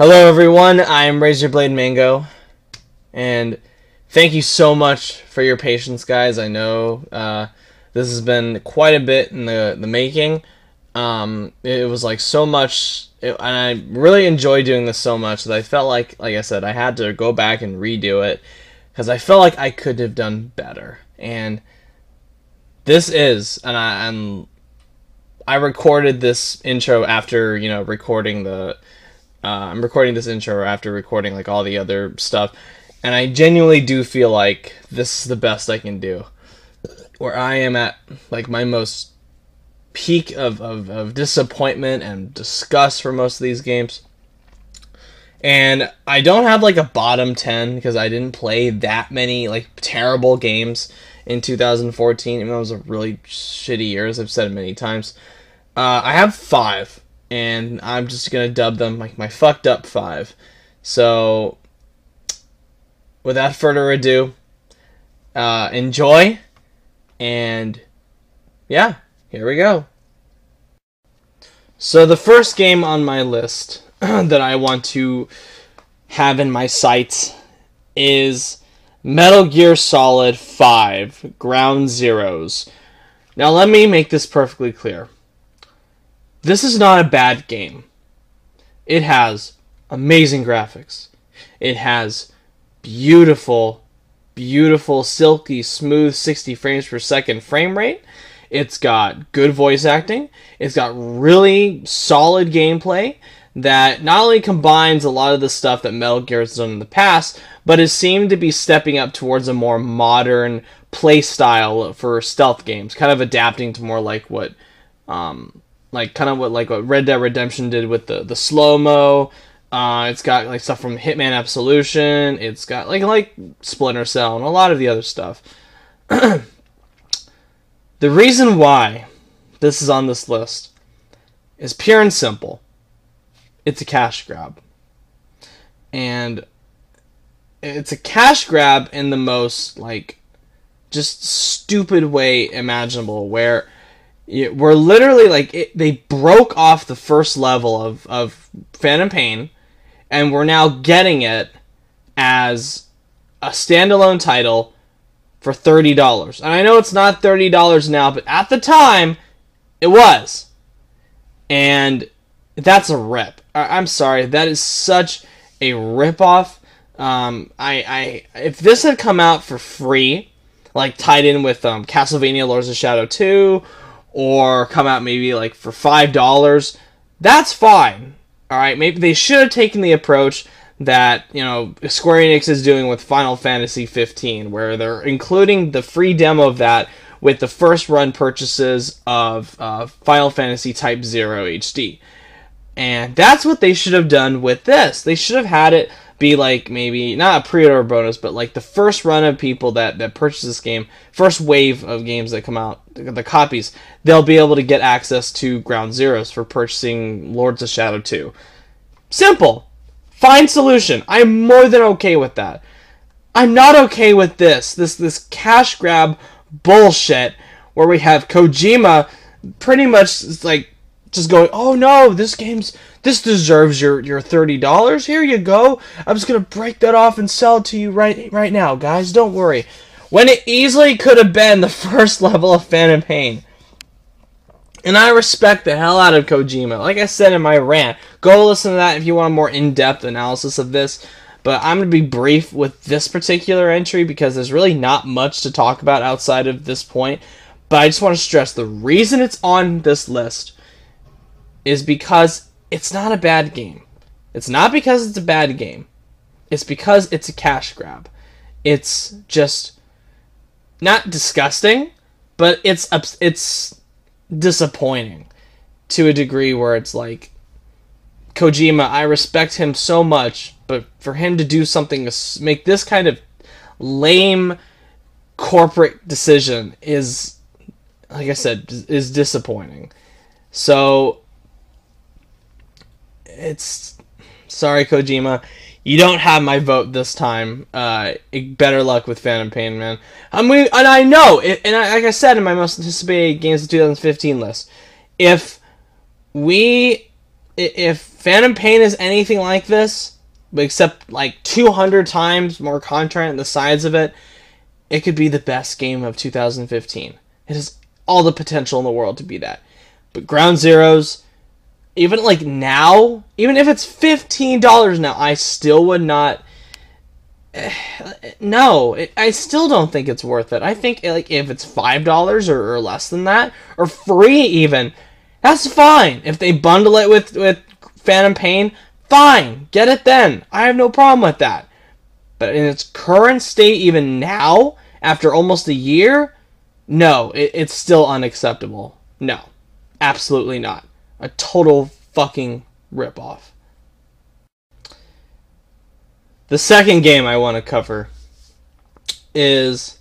Hello everyone, I'm Razorblade Mango, and thank you so much for your patience, guys. I know this has been quite a bit in the making. It was like so much, and I really enjoyed doing this so much that I felt like I said, I had to go back and redo it, because I felt like I could have done better. And this is, and I recorded this intro after, recording the... I'm recording this intro after recording like all the other stuff, and I genuinely do feel like this is the best I can do. Where I am at like my most peak of disappointment and disgust for most of these games. And I don't have like a bottom 10 because I didn't play that many like terrible games in 2014, even though it was a really shitty year, as I've said many times. I have 5. And I'm just going to dub them like my fucked up 5. So, without further ado, enjoy. And, yeah, here we go. So, the first game on my list that I want to have in my sights is Metal Gear Solid 5 Ground Zeroes. Now, let me make this perfectly clear. This is not a bad game. It has amazing graphics. It has beautiful, silky, smooth 60 frames per second frame rate. It's got good voice acting. It's got really solid gameplay that not only combines a lot of the stuff that Metal Gear has done in the past, but has seemed to be stepping up towards a more modern play style for stealth games, kind of adapting to more like what... what Red Dead Redemption did with the slow-mo. It's got like stuff from Hitman Absolution. It's got like Splinter Cell and a lot of the other stuff. The reason why this is on this list is pure and simple. It's a cash grab. And it's a cash grab in the most just stupid way imaginable, where we're literally they broke off the first level of Phantom Pain, and we're now getting it as a standalone title for $30. And I know it's not $30 now, but at the time, it was. And that's a rip. I'm sorry, that is such a ripoff. If this had come out for free, like tied in with Castlevania Lords of Shadow 2, or come out maybe like for $5, that's fine. Alright, maybe they should have taken the approach that, Square Enix is doing with Final Fantasy 15, where they're including the free demo of that with the first run purchases of Final Fantasy Type 0 HD. And that's what they should have done with this. They should have had it be like maybe not a pre-order bonus, but like the first run of people that purchase this game, first wave of games that come out, the copies, they'll be able to get access to Ground Zeroes for purchasing Lords of Shadow 2. Simple. Fine solution. I'm more than okay with that. I'm not okay with this cash grab bullshit where we have Kojima pretty much just going, oh no, this deserves your $30. Here you go. I'm just gonna break that off and sell it to you right now, guys. Don't worry. When it easily could have been the first level of Phantom Pain. And I respect the hell out of Kojima. Like I said in my rant, go listen to that if you want a more in-depth analysis of this. But I'm gonna be brief with this particular entry because there's really not much to talk about outside of this point. But I just want to stress the reason it's on this list is because it's not a bad game. It's not because it's a bad game. It's because it's a cash grab. It's just not disgusting, but it's disappointing to a degree where it's like, Kojima, I respect him so much, but for him to do something to make this kind of lame corporate decision is, like I said, is disappointing. So it's sorry, Kojima, you don't have my vote this time. Better luck with Phantom Pain, man. And I know, like I said in my most anticipated games of 2015 list, if if Phantom Pain is anything like this, except like 200 times more content on the sides of it, it could be the best game of 2015. It has all the potential in the world to be that. But Ground Zeroes, even like now, even if it's $15 now, I still would not. No, I still don't think it's worth it. I think like if it's $5 or less than that, or free even, that's fine. If they bundle it with Phantom Pain, fine, get it then. I have no problem with that. But in its current state, even now, after almost a year, no, it's still unacceptable. No, absolutely not. A total fucking ripoff. The second game I want to cover is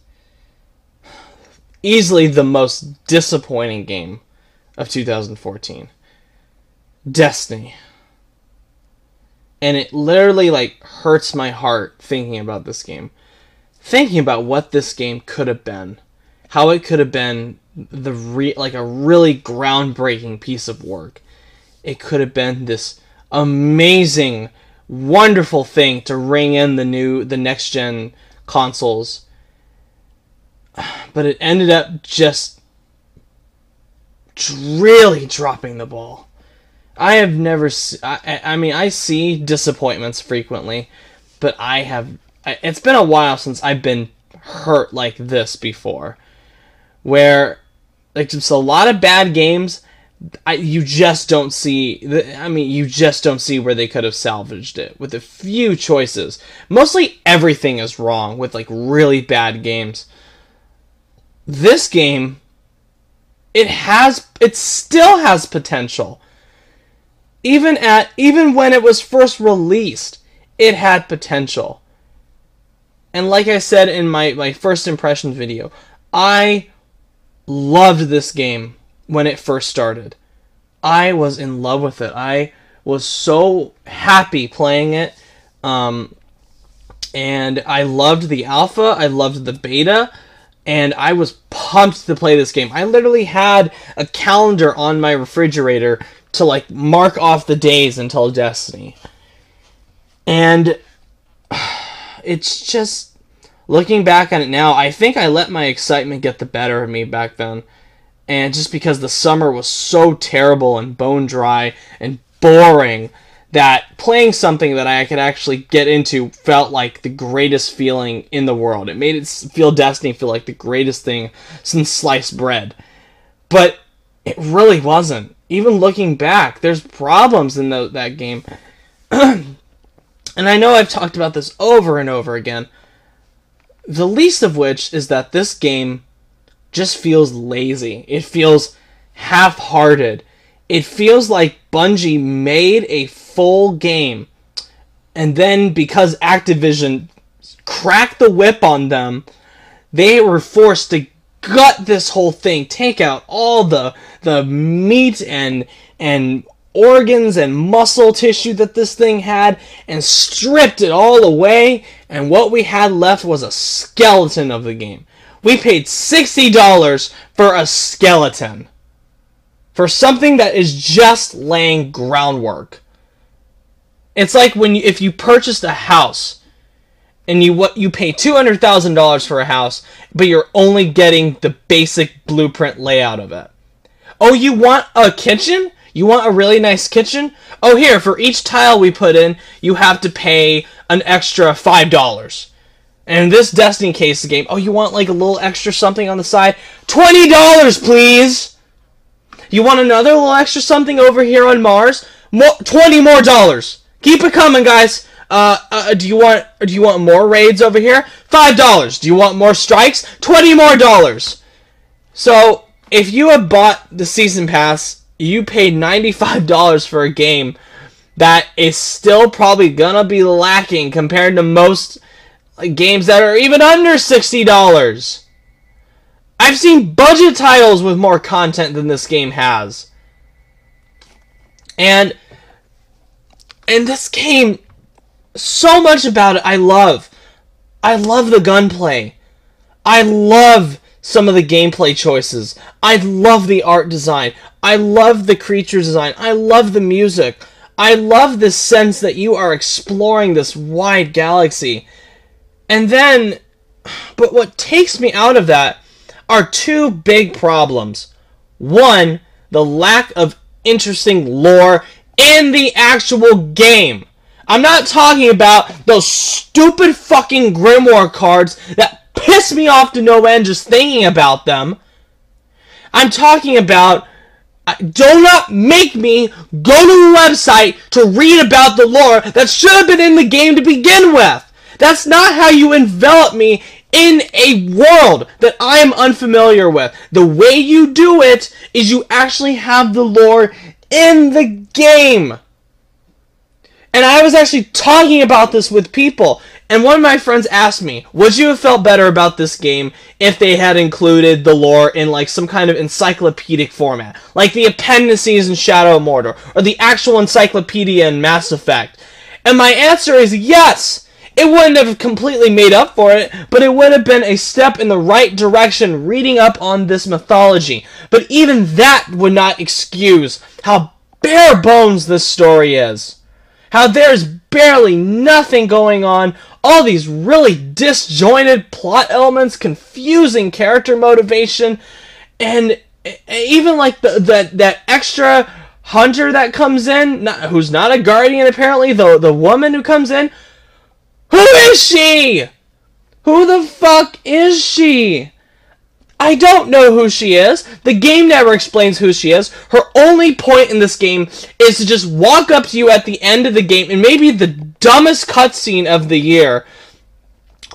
easily the most disappointing game of 2014. Destiny. And it literally like hurts my heart thinking about this game. Thinking about what this game could have been. How it could have been like a really groundbreaking piece of work. It could have been this amazing, wonderful thing to ring in the next gen consoles, but it ended up just really dropping the ball. I have never I mean, I see disappointments frequently, but it's been a while since I've been hurt like this before, where like just a lot of bad games. You just don't see. You just don't see where they could have salvaged it with a few choices. Mostly everything is wrong with like really bad games. This game, it still has potential. Even when it was first released, it had potential. And like I said in my first impressions video, I loved this game. When it first started, I was in love with it. I was so happy playing it, and I loved the alpha, I loved the beta, and I was pumped to play this game. I literally had a calendar on my refrigerator to like mark off the days until Destiny. And it's just, looking back on it now, I think I let my excitement get the better of me back then. And just because the summer was so terrible and bone dry and boring, that playing something that I could actually get into felt like the greatest feeling in the world. It made Destiny feel like the greatest thing since sliced bread. But it really wasn't. Even looking back, there's problems in that game. And I know I've talked about this over and over again. The least of which is that this game just feels lazy. It feels half-hearted. It feels like Bungie made a full game, and then because Activision cracked the whip on them, they were forced to gut this whole thing, take out all the meat and organs and muscle tissue that this thing had, and stripped it all away, and what we had left was a skeleton of the game. We paid $60 for a skeleton. For something that is just laying groundwork. It's like if you purchased a house and you pay $200,000 for a house, but you're only getting the basic blueprint layout of it. Oh, you want a kitchen? You want a really nice kitchen? Oh, here, for each tile we put in, you have to pay an extra $5. And in this Destiny case of the game, oh, you want like a little extra something on the side? $20, please! You want another little extra something over here on Mars? $20 more. Keep it coming, guys. Do you want more raids over here? $5. Do you want more strikes? $20 more. So, if you have bought the season pass, you paid $95 for a game that is still probably gonna be lacking compared to most games that are even under $60. I've seen budget titles with more content than this game has. And this game, so much about it I love. I love the gunplay. I love some of the gameplay choices. I love the art design. I love the creature design. I love the music. I love the sense that you are exploring this wide galaxy. And then, but what takes me out of that are two big problems. One, the lack of interesting lore in the actual game. I'm not talking about those stupid fucking Grimoire cards that piss me off to no end just thinking about them. I'm talking about, do not make me go to a website to read about the lore that should have been in the game to begin with. That's not how you envelop me in a world that I am unfamiliar with. The way you do it is you actually have the lore in the game. And I was actually talking about this with people, and one of my friends asked me, would you have felt better about this game if they had included the lore in like some kind of encyclopedic format, like the appendices in Shadow of Mordor, or the actual encyclopedia in Mass Effect? And my answer is yes. It wouldn't have completely made up for it, but it would have been a step in the right direction reading up on this mythology. But even that would not excuse how bare bones this story is. How there's barely nothing going on, all these really disjointed plot elements, confusing character motivation, and even like that extra hunter that comes in, who's not a guardian apparently, the woman who comes in. Who is she? Who the fuck is she? I don't know who she is. The game never explains who she is. Her only point in this game is to just walk up to you at the end of the game, and maybe the dumbest cutscene of the year,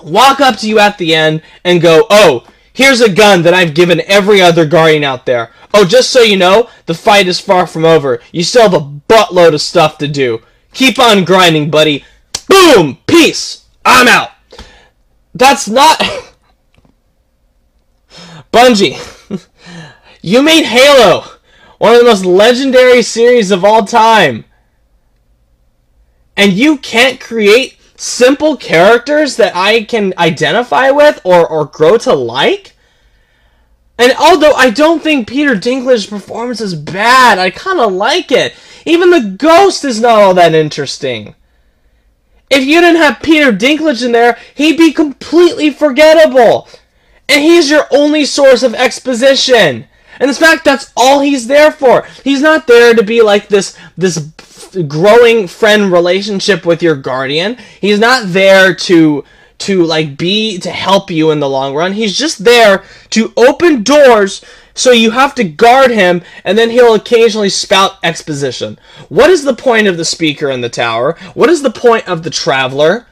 walk up to you at the end and go, oh, here's a gun that I've given every other guardian out there. Oh, just so you know, the fight is far from over. You still have a buttload of stuff to do. Keep on grinding, buddy. Boom! Peace! I'm out! That's not... Bungie, you made Halo, one of the most legendary series of all time. And you can't create simple characters that I can identify with or grow to like? And although I don't think Peter Dinklage's performance is bad, I kind of like it. Even the ghost is not all that interesting. If you didn't have Peter Dinklage in there, he'd be completely forgettable. And he's your only source of exposition. And in fact, that's all he's there for. He's not there to be like this growing friend relationship with your guardian. He's not there to help you in the long run. He's just there to open doors so you have to guard him, and then he'll occasionally spout exposition. What is the point of the speaker in the tower? What is the point of the traveler?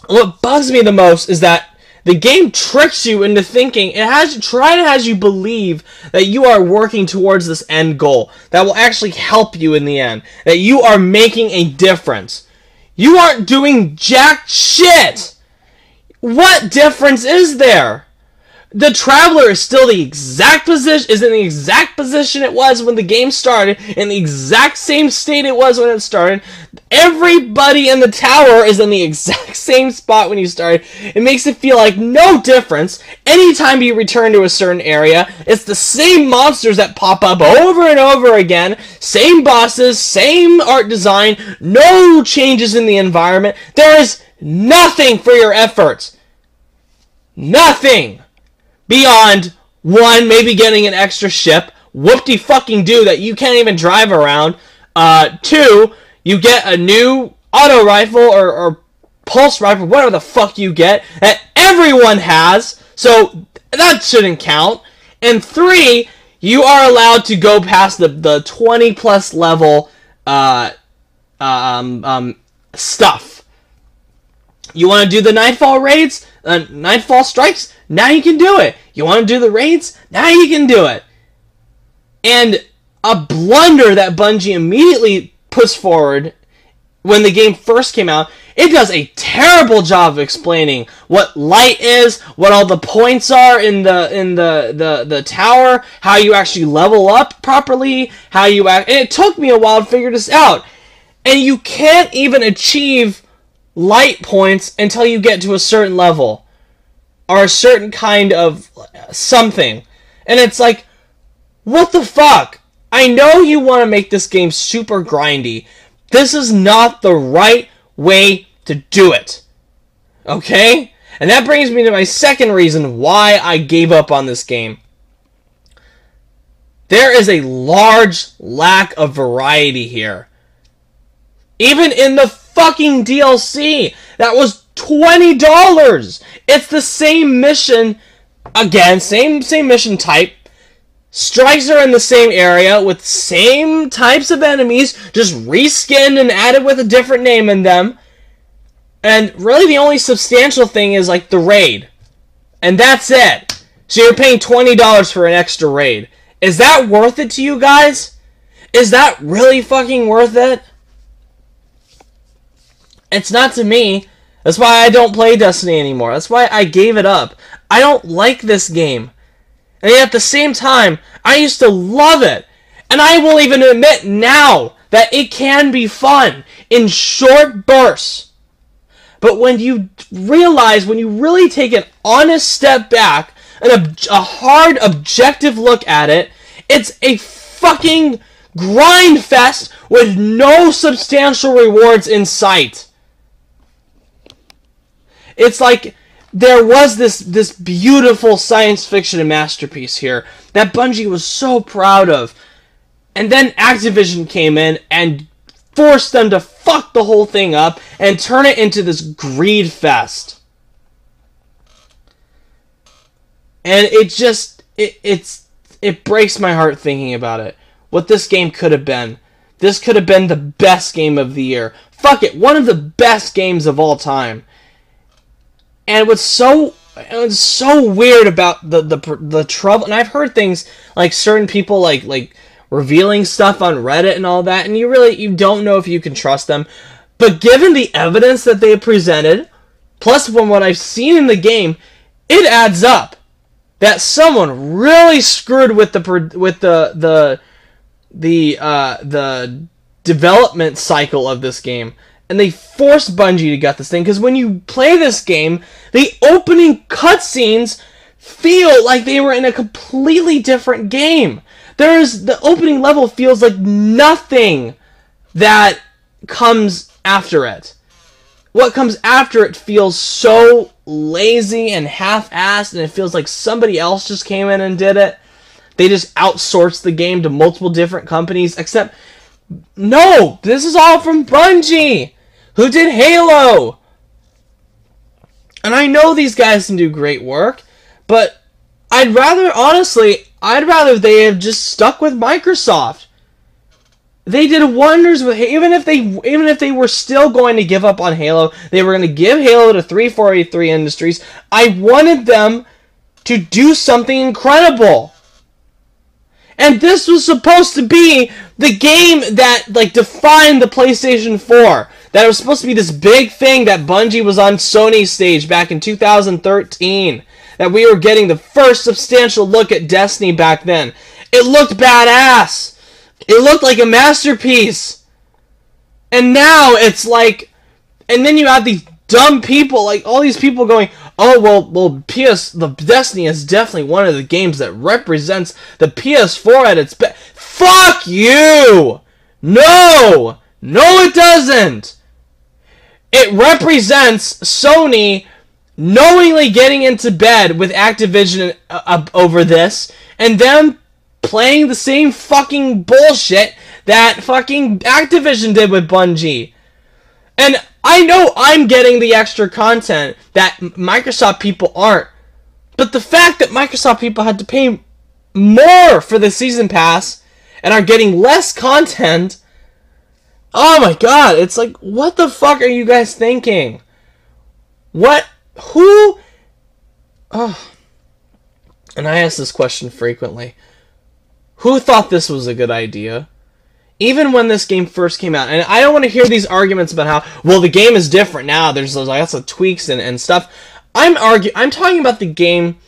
What bugs me the most is that the game tricks you into thinking, it has you believe that you are working towards this end goal that will actually help you in the end, that you are making a difference. You aren't doing jack shit! What difference is there? The Traveler is still the exact position, is in the exact position it was when the game started, in the exact same state it was when it started. Everybody in the tower is in the exact same spot when you started. It makes it feel like no difference. Anytime you return to a certain area, it's the same monsters that pop up over and over again. Same bosses, same art design, no changes in the environment. There is nothing for your efforts. Nothing. Beyond, one, maybe getting an extra ship. Whoop-de-fucking-do that you can't even drive around. Two, you get a new auto rifle or pulse rifle, whatever the fuck you get, that everyone has, so that shouldn't count. And three, you are allowed to go past the 20-plus level stuff. You want to do the Nightfall raids? Nightfall strikes? Now you can do it. You want to do the raids? Now you can do it. And a blunder that Bungie immediately puts forward when the game first came out, it does a terrible job of explaining what light is, what all the points are in the tower, how you actually level up properly, and it took me a while to figure this out. And you can't even achieve light points until you get to a certain level. or a certain kind of something. And it's like, what the fuck? I know you want to make this game super grindy. This is not the right way to do it. Okay? And that brings me to my second reason why I gave up on this game. There is a large lack of variety here. Even in the fucking DLC, that was $20. It's the same mission, again, same mission type. Strikes are in the same area with same types of enemies, just reskinned and added with a different name in them. And really the only substantial thing is like the raid. And that's it. So you're paying $20 for an extra raid. Is that worth it to you guys? Is that really fucking worth it? It's not to me. That's why I don't play Destiny anymore. That's why I gave it up. I don't like this game. And yet at the same time, I used to love it. And I will even admit now that it can be fun in short bursts. But when you realize, when you really take an honest step back, and a hard, objective look at it, it's a fucking grind fest with no substantial rewards in sight. It's like there was this beautiful science fiction masterpiece here that Bungie was so proud of. And then Activision came in and forced them to fuck the whole thing up and turn it into this greed fest. And it just, it breaks my heart thinking about it. What this game could have been. This could have been the best game of the year. Fuck it, one of the best games of all time. And what's so weird about the trouble, and I've heard things like certain people like revealing stuff on Reddit and all that, and you don't know if you can trust them. But given the evidence that they presented, plus from what I've seen in the game, it adds up that someone really screwed with the development cycle of this game. And they forced Bungie to get this thing, because when you play this game, the opening cutscenes feel like they were in a completely different game. The opening level feels like nothing that comes after it. What comes after it feels so lazy and half-assed, and it feels like somebody else just came in and did it. They just outsourced the game to multiple different companies, except, no, this is all from Bungie, who did Halo. And I know these guys can do great work, but I'd rather they have just stuck with Microsoft. They did wonders with even if they were still going to give up on Halo, they were going to give Halo to 343 Industries. I wanted them to do something incredible. And this was supposed to be the game that defined the PlayStation 4. That it was supposed to be this big thing that Bungie was on Sony's stage back in 2013. That we were getting the first substantial look at Destiny back then. It looked badass. It looked like a masterpiece. And now it's like... And then you have these dumb people, like all these people going, oh, well, the Destiny is definitely one of the games that represents the PS4 at its best. Fuck you! No! No, it doesn't! It represents Sony knowingly getting into bed with Activision over this, and them playing the same fucking bullshit that fucking Activision did with Bungie. And I know I'm getting the extra content that Microsoft people aren't, but the fact that Microsoft people had to pay more for the season pass and are getting less content, oh my god, it's like, what the fuck are you guys thinking? What? Who? Oh. And I ask this question frequently. Who thought this was a good idea? Even when this game first came out, and I don't want to hear these arguments about how, well, the game is different now, there's lots of tweaks and stuff. I'm talking about the game.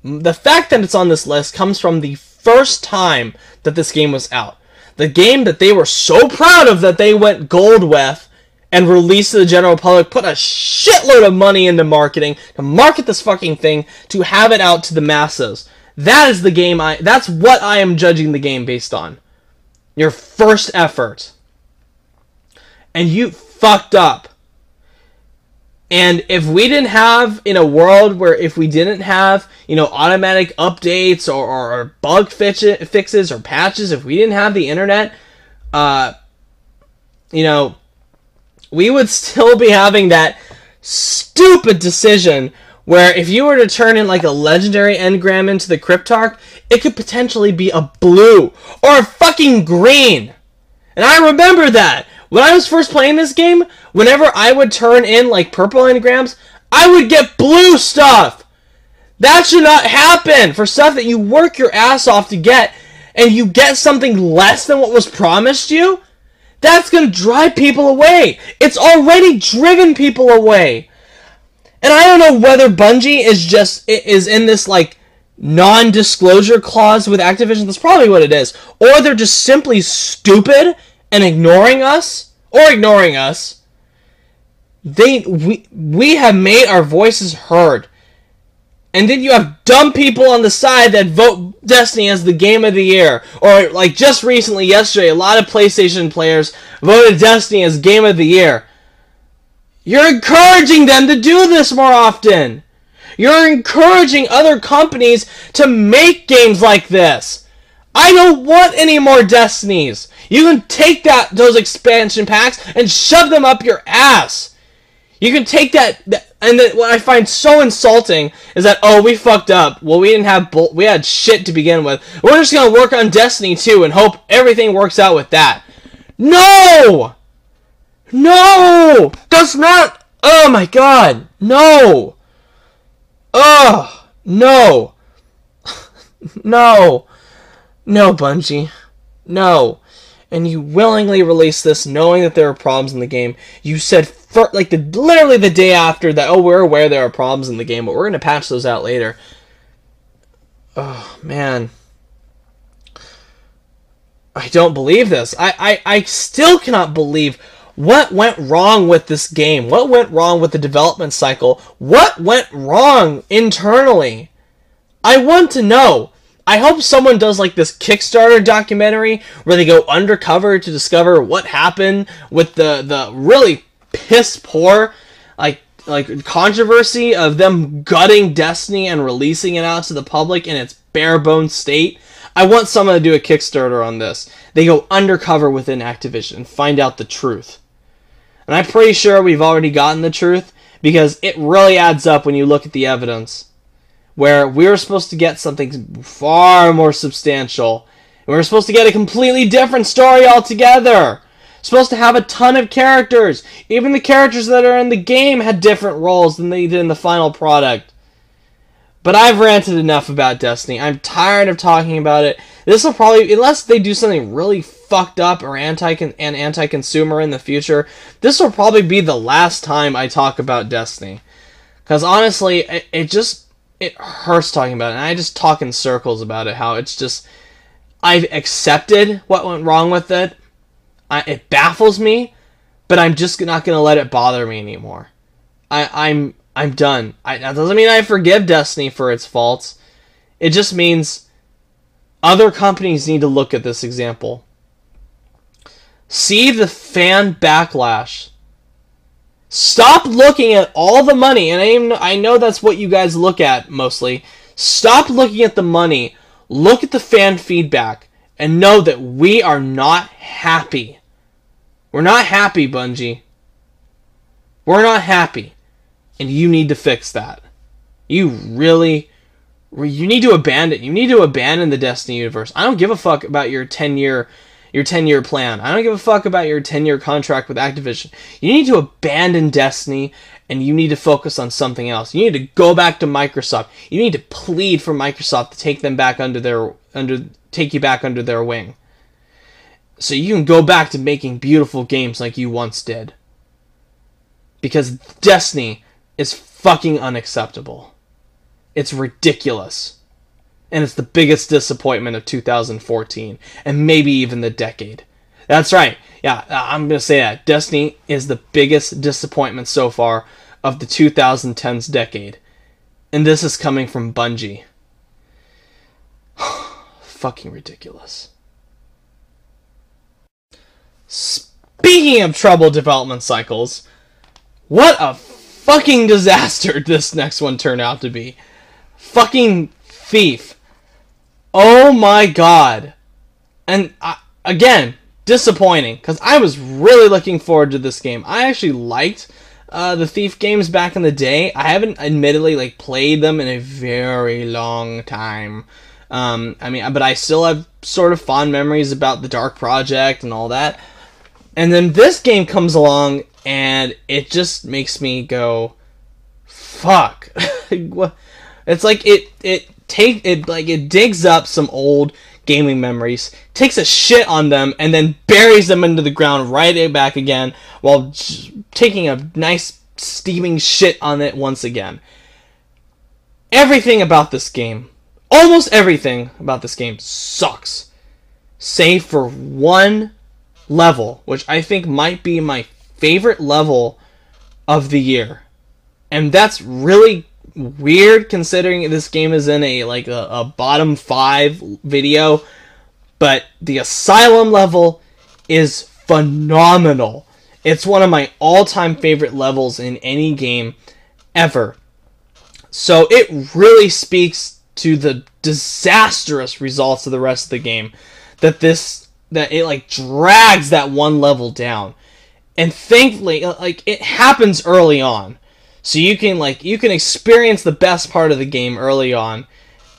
The fact that it's on this list comes from the first time that this game was out. The game that they were so proud of that they went gold with, and release to the general public, put a shitload of money into marketing to market this fucking thing, to have it out to the masses. That is the game that's what I am judging the game based on. Your first effort. And you fucked up. And if we didn't have, in a world where if we didn't have, automatic updates or bug fixes or patches, if we didn't have the internet, we would still be having that stupid decision where if you were to turn in like a legendary engram into the Cryptarch, it could potentially be a blue or a fucking green. And I remember that. When I was first playing this game, whenever I would turn in like purple engrams, I would get blue stuff. That should not happen for stuff that you work your ass off to get, and you get something less than what was promised you. That's going to drive people away. It's already driven people away. And I don't know whether Bungie is in this like non-disclosure clause with Activision. That's probably what it is. Or they're just simply stupid and ignoring us. We have made our voices heard. And then you have dumb people on the side that vote Destiny as the game of the year. Or, like, just recently, yesterday, a lot of PlayStation players voted Destiny as game of the year. You're encouraging them to do this more often. You're encouraging other companies to make games like this. I don't want any more Destinies. You can take those expansion packs and shove them up your ass. You can take that, and then what I find so insulting is that, oh, we fucked up. Well, we had shit to begin with. We're just gonna work on Destiny 2 and hope everything works out with that. No! No! That's not, oh my god, no! Ugh, no. No. No, Bungie. No. And you willingly released this knowing that there are problems in the game. You said, literally the day after that, oh, we're aware there are problems in the game, but we're going to patch those out later. Oh, man. I don't believe this. I still cannot believe what went wrong with this game. What went wrong with the development cycle? What went wrong internally? I want to know. I hope someone does like this Kickstarter documentary where they go undercover to discover what happened with the really piss poor like controversy of them gutting Destiny and releasing it out to the public in its bare bones state. I want someone to do a Kickstarter on this. They go undercover within Activision and find out the truth. And I'm pretty sure we've already gotten the truth because it really adds up when you look at the evidence. Where we were supposed to get something far more substantial. We were supposed to get a completely different story altogether. Supposed to have a ton of characters. Even the characters that are in the game had different roles than they did in the final product. But I've ranted enough about Destiny. I'm tired of talking about it. This will probably, unless they do something really fucked up or anti-consumer in the future, this will probably be the last time I talk about Destiny. Because honestly, it hurts talking about it, and I just talk in circles about it, how it's just, I've accepted what went wrong with it. It baffles me, but I'm just not going to let it bother me anymore. I'm done. That doesn't mean I forgive Destiny for its faults. It just means other companies need to look at this example. See the fan backlash. Stop looking at all the money, and I know that's what you guys look at mostly. Stop looking at the money. Look at the fan feedback, and know that we are not happy. We're not happy, Bungie. We're not happy, and you need to fix that. You need to abandon. You need to abandon the Destiny universe. I don't give a fuck about your 10-year plan. I don't give a fuck about your 10-year contract with Activision. You need to abandon Destiny, and you need to focus on something else. You need to go back to Microsoft. You need to plead for Microsoft to take them back take you back under their wing. So you can go back to making beautiful games like you once did. Because Destiny is fucking unacceptable. It's ridiculous. And it's the biggest disappointment of 2014, and maybe even the decade. That's right. Yeah, I'm going to say that. Destiny is the biggest disappointment so far of the 2010s decade. And this is coming from Bungie. Fucking ridiculous. Speaking of troubled development cycles, what a fucking disaster this next one turned out to be. Fucking Thief. Oh my god. And again, disappointing, because I was really looking forward to this game. I actually liked the Thief games back in the day. I haven't admittedly played them in a very long time. But I still have sort of fond memories about the Dark Project and all that. And then this game comes along and it just makes me go, fuck. It's like it digs up some old gaming memories, takes a shit on them, and then buries them into the ground right back again while taking a nice steaming shit on it once again. Everything about this game, almost everything about this game sucks, save for one level, which I think might be my favorite level of the year. And that's really weird considering this game is in a bottom 5 video, but the Asylum level is phenomenal. It's one of my all-time favorite levels in any game ever. So it really speaks to the disastrous results of the rest of the game that it drags that one level down. And thankfully, it happens early on. So you can experience the best part of the game early on,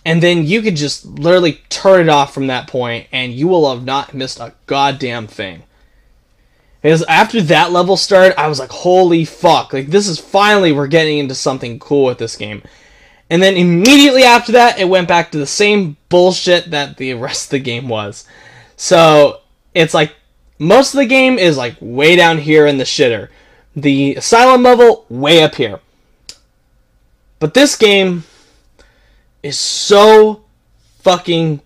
and then you could just literally turn it off from that point, and you will have not missed a goddamn thing. Because after that level started, I was like, holy fuck, this is finally, we're getting into something cool with this game. And then immediately after that, it went back to the same bullshit that the rest of the game was. So it's most of the game is way down here in the shitter. The Asylum level, way up here. But this game is so fucking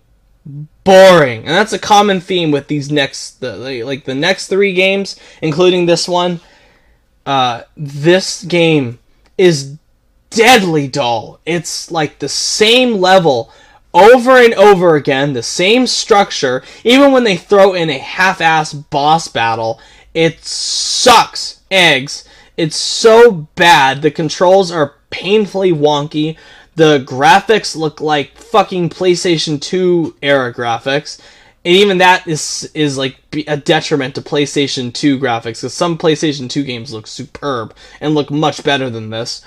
boring. And that's a common theme with these the next 3 games, including this one. This game is deadly dull. It's the same level over and over again, the same structure. Even when they throw in a half-ass boss battle, it sucks eggs. It's so bad. The controls are painfully wonky. The graphics look like fucking PlayStation 2 era graphics. And even that is a detriment to PlayStation 2 graphics, because some PlayStation 2 games look superb and look much better than this.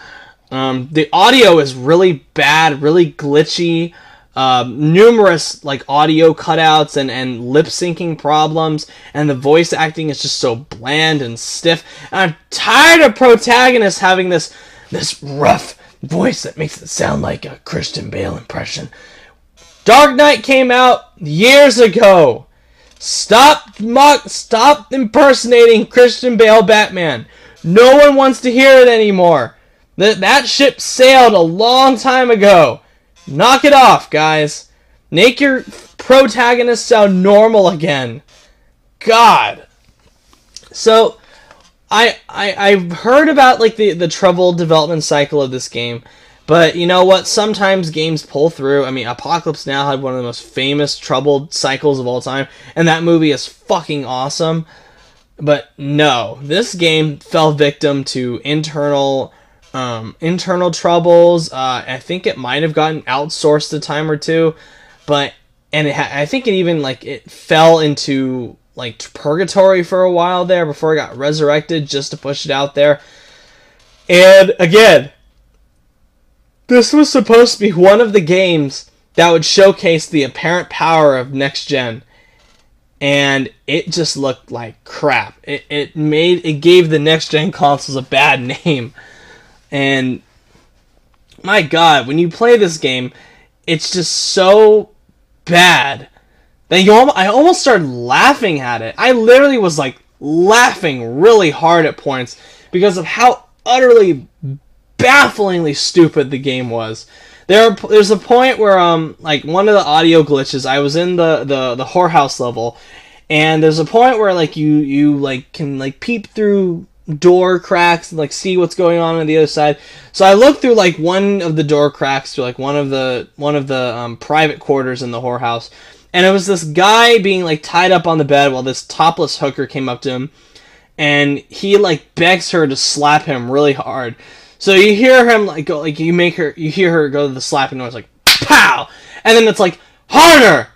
The audio is really bad, really glitchy. Numerous audio cutouts and lip syncing problems, and the voice acting is just so bland and stiff. And I'm tired of protagonists having this rough voice that makes it sound like a Christian Bale impression. Dark Knight came out years ago. Stop impersonating Christian Bale Batman. No one wants to hear it anymore. That ship sailed a long time ago. Knock it off, guys. Make your protagonist sound normal again. God. So, I've heard about the troubled development cycle of this game, but you know what? Sometimes games pull through. I mean, Apocalypse Now had one of the most famous troubled cycles of all time, and that movie is fucking awesome. But no, this game fell victim to internal troubles. I think it might have gotten outsourced a time or two, I think it even it fell into purgatory for a while there before it got resurrected just to push it out there. And again, this was supposed to be one of the games that would showcase the apparent power of next gen, and it just looked like crap. It gave the next gen consoles a bad name. And my god, when you play this game, it's just so bad that I almost started laughing at it. I literally was laughing really hard at points because of how utterly bafflingly stupid the game was. There's a point where one of the audio glitches, I was in the whorehouse level, And there's a point where like you like can like peep through door cracks and like see what's going on the other side. So I looked through like one of the door cracks to like one of the private quarters in the whorehouse, and it was this guy being like tied up on the bed while this topless hooker came up to him, and he like begs her to slap him really hard. So you hear him like go, like you hear her go to the slapping noise like pow, and then it's like harder,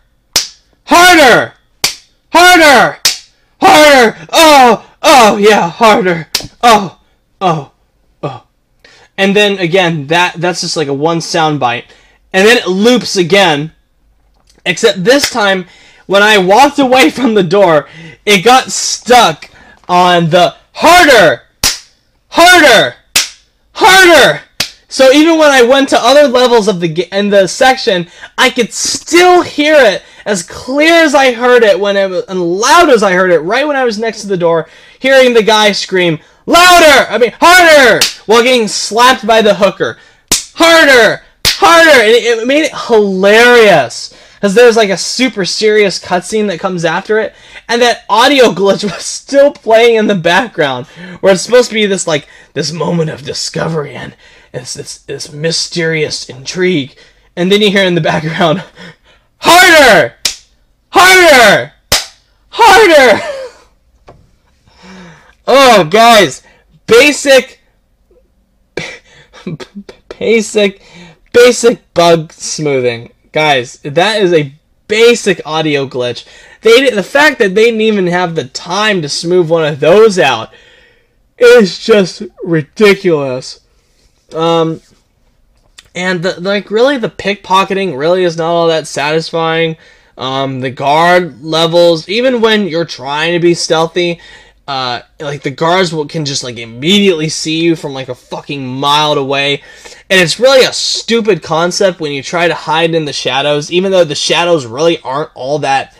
harder, harder, harder, oh yeah, harder, oh, and then again that's just like a one sound bite, and then it loops again, except this time when I walked away from the door, it got stuck on the harder, harder, harder. So even when I went to other levels of the section, I could still hear it as clear as I heard it and loud as I heard it right when I was next to the door, hearing the guy scream harder, while getting slapped by the hooker. Harder, harder, and it made it hilarious. Because there's like a super serious cutscene that comes after it, and that audio glitch was still playing in the background, where it's supposed to be this like this moment of discovery and this mysterious intrigue, and then you hear in the background, harder, harder, harder. Oh, guys, basic bug smoothing. Guys, that is a basic audio glitch. The fact that they didn't even have the time to smooth one of those out is just ridiculous. And really the pickpocketing really is not all that satisfying. The guard levels, even when you're trying to be stealthy, like the guards can just like immediately see you from like a fucking mile away. And it's really a stupid concept when you try to hide in the shadows, even though the shadows really aren't all that,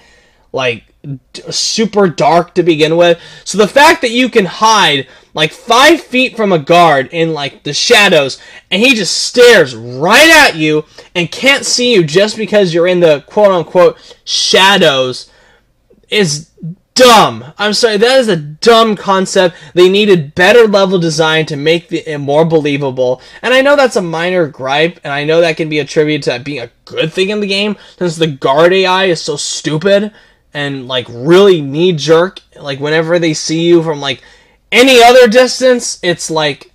like, super dark to begin with. So the fact that you can hide, like, 5 feet from a guard in, like, the shadows, and he just stares right at you and can't see you just because you're in the quote-unquote shadows is dumb. I'm sorry, that is a dumb concept. They needed better level design to make it more believable. And I know that's a minor gripe, and I know that can be attributed to being a good thing in the game, since the guard AI is so stupid and like really knee-jerk. Like whenever they see you from like any other distance, it's like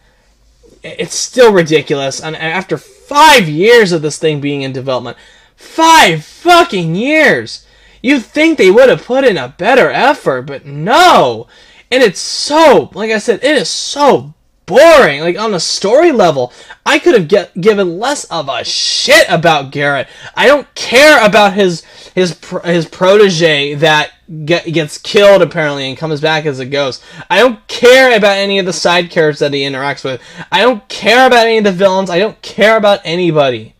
it's still ridiculous. And after 5 years of this thing being in development, 5 fucking years. You'd think they would have put in a better effort, but no. And it's so, like I said, it is so boring. Like on a story level, I could have given less of a shit about Garrett. I don't care about his protege that gets killed apparently and comes back as a ghost. I don't care about any of the side characters that he interacts with. I don't care about any of the villains. I don't care about anybody.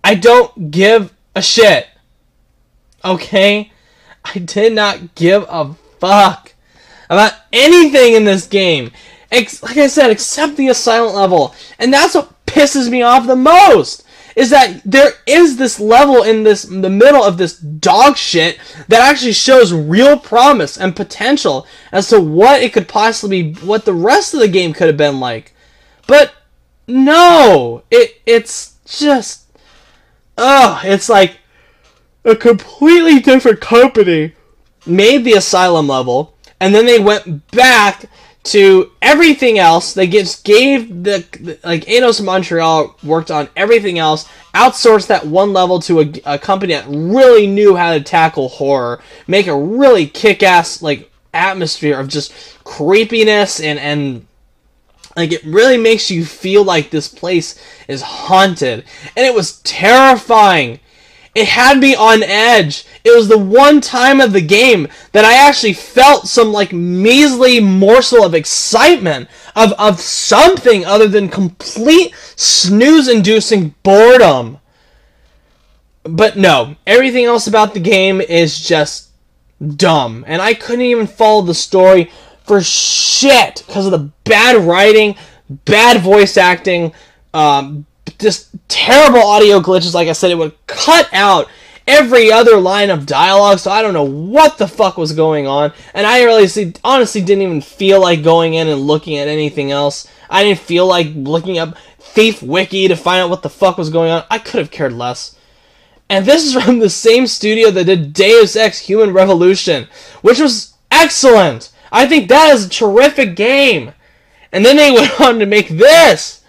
I don't give a shit. Okay? I did not give a fuck about anything in this game. Like I said, except the Asylum level. And that's what pisses me off the most. Is that there is this level in the middle of this dog shit that actually shows real promise and potential as to what it could possibly be, what the rest of the game could have been like. But no, it's just, it's like a completely different company made the Asylum level, and then they went back to everything else. They just gave like Eidos Montreal worked on everything else, outsourced that one level to a company that really knew how to tackle horror, make a really kick-ass like atmosphere of just creepiness and like it really makes you feel like this place is haunted, and it was terrifying. It had me on edge. It was the one time of the game that I actually felt some like measly morsel of excitement of something other than complete snooze-inducing boredom. But no, everything else about the game is just dumb. And I couldn't even follow the story for shit because of the bad writing, bad voice acting, just terrible audio glitches. Like I said, it would cut out every other line of dialogue, so I don't know what the fuck was going on. And I really honestly didn't even feel like going in and looking at anything else. I didn't feel like looking up Thief Wiki to find out what the fuck was going on. I could have cared less. And this is from the same studio that did Deus Ex Human Revolution, which was excellent. I think that is a terrific game. And then they went on to make this.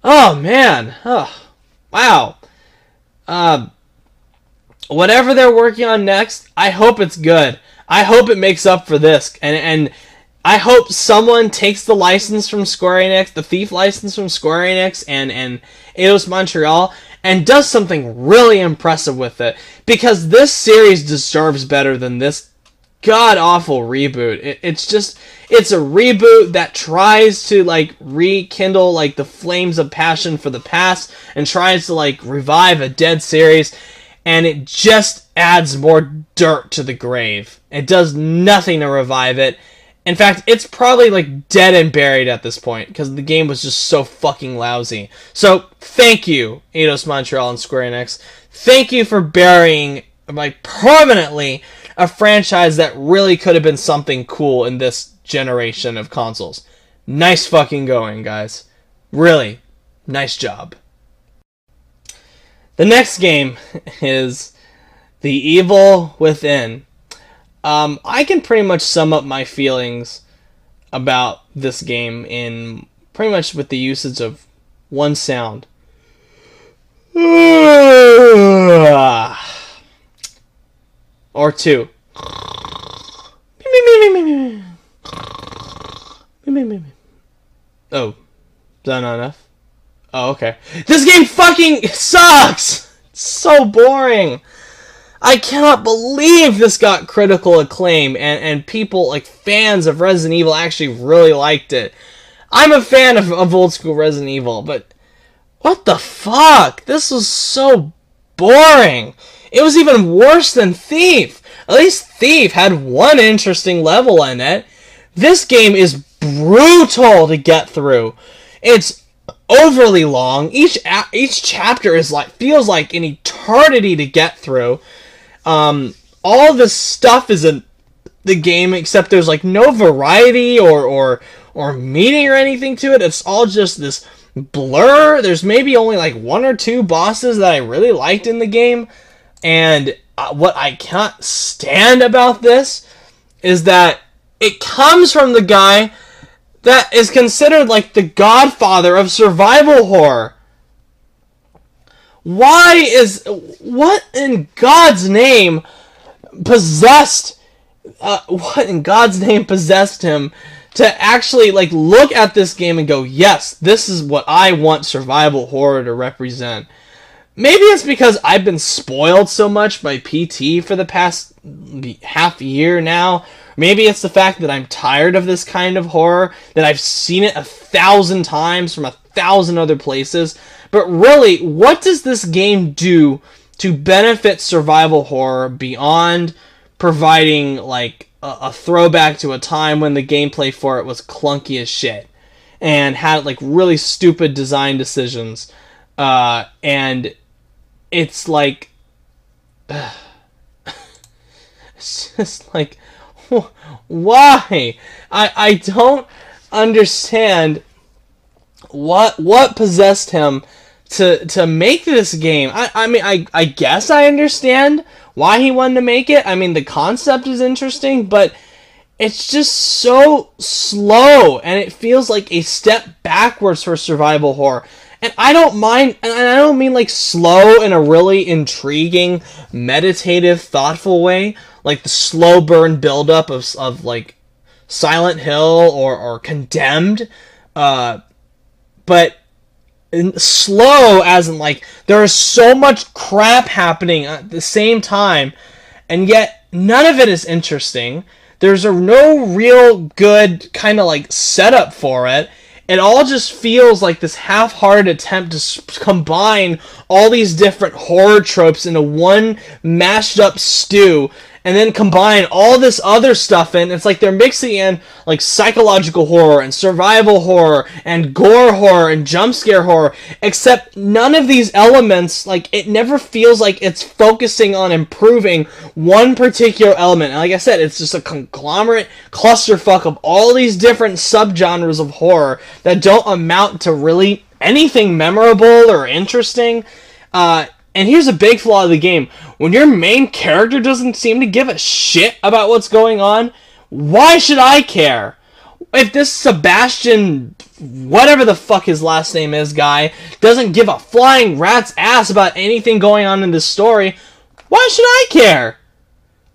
Oh, man. Oh, wow. Whatever they're working on next, I hope it's good. I hope it makes up for this. And I hope someone takes the license from Square Enix, the Thief license from Square Enix and Eidos Montreal, and does something really impressive with it. Because this series deserves better than this god-awful reboot. It's a reboot that tries to, like, rekindle, like, the flames of passion for the past and tries to, like, revive a dead series, and it just adds more dirt to the grave. It does nothing to revive it. In fact, it's probably, like, dead and buried at this point, because the game was just so fucking lousy. So, thank you, Eidos Montreal and Square Enix. Thank you for burying, like, permanently a franchise that really could have been something cool in this generation of consoles. Nice fucking going, guys. Really, nice job. The next game is The Evil Within. I can pretty much sum up my feelings about this game in pretty much with the usage of one sound. Or two. Oh, is that not enough? Oh, okay. This game fucking sucks! It's so boring. I cannot believe this got critical acclaim, and people, like, fans of Resident Evil actually really liked it. I'm a fan of old school Resident Evil, but what the fuck? This was so boring. It was even worse than Thief. At least Thief had one interesting level in it. This game is brutal to get through. It's overly long. Each chapter is feels like an eternity to get through. All this stuff is in the game, except there's like no variety or meaning or anything to it. It's all just this blur. There's maybe only like one or two bosses that I really liked in the game, and what I can't stand about this is that it comes from the guy that is considered like the godfather of survival horror. What in God's name possessed him to actually like look at this game and go, yes, this is what I want survival horror to represent? Maybe it's because I've been spoiled so much by PT for the past half year now. Maybe it's the fact that I'm tired of this kind of horror, that I've seen it 1,000 times from 1,000 other places. But really, what does this game do to benefit survival horror beyond providing like a throwback to a time when the gameplay for it was clunky as shit and had like really stupid design decisions? And it's like, it's just like, why? I don't understand what possessed him to make this game. I mean, I guess I understand why he wanted to make it. I mean, the concept is interesting, but it's just so slow, and it feels like a step backwards for survival horror. And I don't mind, and I don't mean like slow in a really intriguing, meditative, thoughtful way, like the slow burn buildup of like Silent Hill or Condemned, but slow as in like there is so much crap happening at the same time, and yet none of it is interesting. There's no real good kind of like setup for it. It all just feels like this half-hearted attempt to combine all these different horror tropes into one mashed up stew, and then combine all this other stuff in. It's like they're mixing in like psychological horror and survival horror and gore horror and jump scare horror, except none of these elements, like, it never feels like it's focusing on improving one particular element. And like I said, it's just a conglomerate clusterfuck of all these different subgenres of horror that don't amount to really anything memorable or interesting. And here's a big flaw of the game. When your main character doesn't seem to give a shit about what's going on, why should I care? If this Sebastian, whatever the fuck his last name is, guy, doesn't give a flying rat's ass about anything going on in this story, why should I care?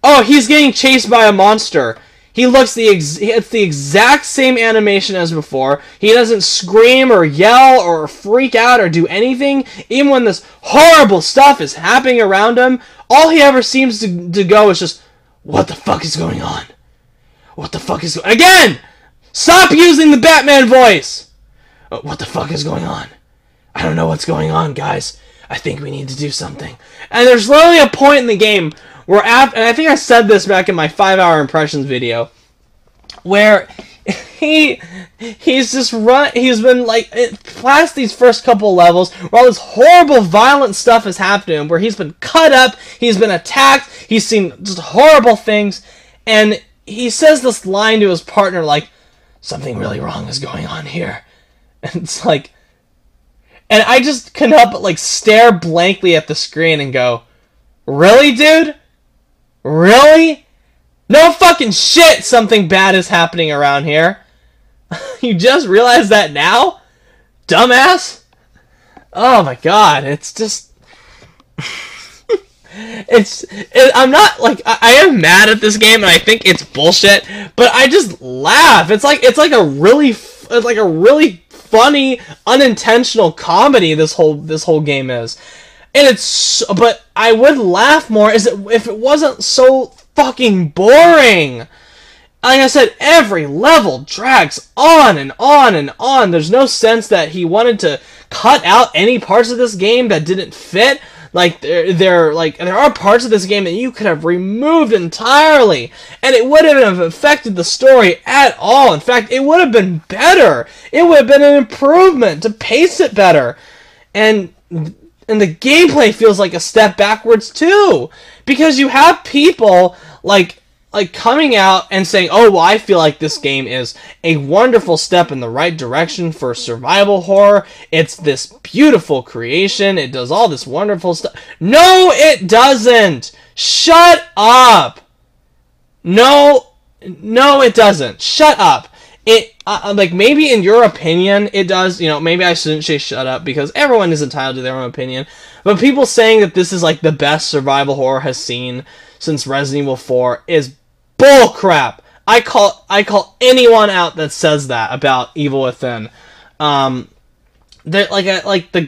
Oh, he's getting chased by a monster. He looks it's the exact same animation as before. He doesn't scream or yell or freak out or do anything. Even when this horrible stuff is happening around him, all he ever seems to go is just, what the fuck is going on? What the fuck is going on? Again! Stop using the Batman voice! What the fuck is going on? I don't know what's going on, guys. I think we need to do something. And there's literally a point in the game where, and I think I said this back in my 5-hour impressions video, where he's been like past these first couple levels where all this horrible violent stuff has happened to him, where he's been cut up, he's been attacked, he's seen just horrible things, and he says this line to his partner like, something really wrong is going on here. And it's like, and I just couldn't help but like stare blankly at the screen and go, really, dude? Really? No fucking shit, something bad is happening around here. You just realized that now? Dumbass? Oh my god, it's just... I'm not, like, I am mad at this game and I think it's bullshit, but I just laugh. It's like a really funny, unintentional comedy this whole game is. And but I would laugh more if it wasn't so fucking boring. Like I said, every level drags on and on and on. There's no sense that he wanted to cut out any parts of this game that didn't fit. Like there are parts of this game that you could have removed entirely, and it wouldn't have affected the story at all. In fact, it would have been better. It would have been an improvement to pace it better. And the gameplay feels like a step backwards too, because you have people like coming out and saying, oh, well, I feel like this game is a wonderful step in the right direction for survival horror. It's this beautiful creation. It does all this wonderful stuff. No, it doesn't. Shut up. No, it doesn't. Shut up. It, like, maybe in your opinion it does, maybe I shouldn't say shut up, because everyone is entitled to their own opinion, but people saying that this is, like, the best survival horror has seen since Resident Evil 4 is bullcrap. I call anyone out that says that about Evil Within. The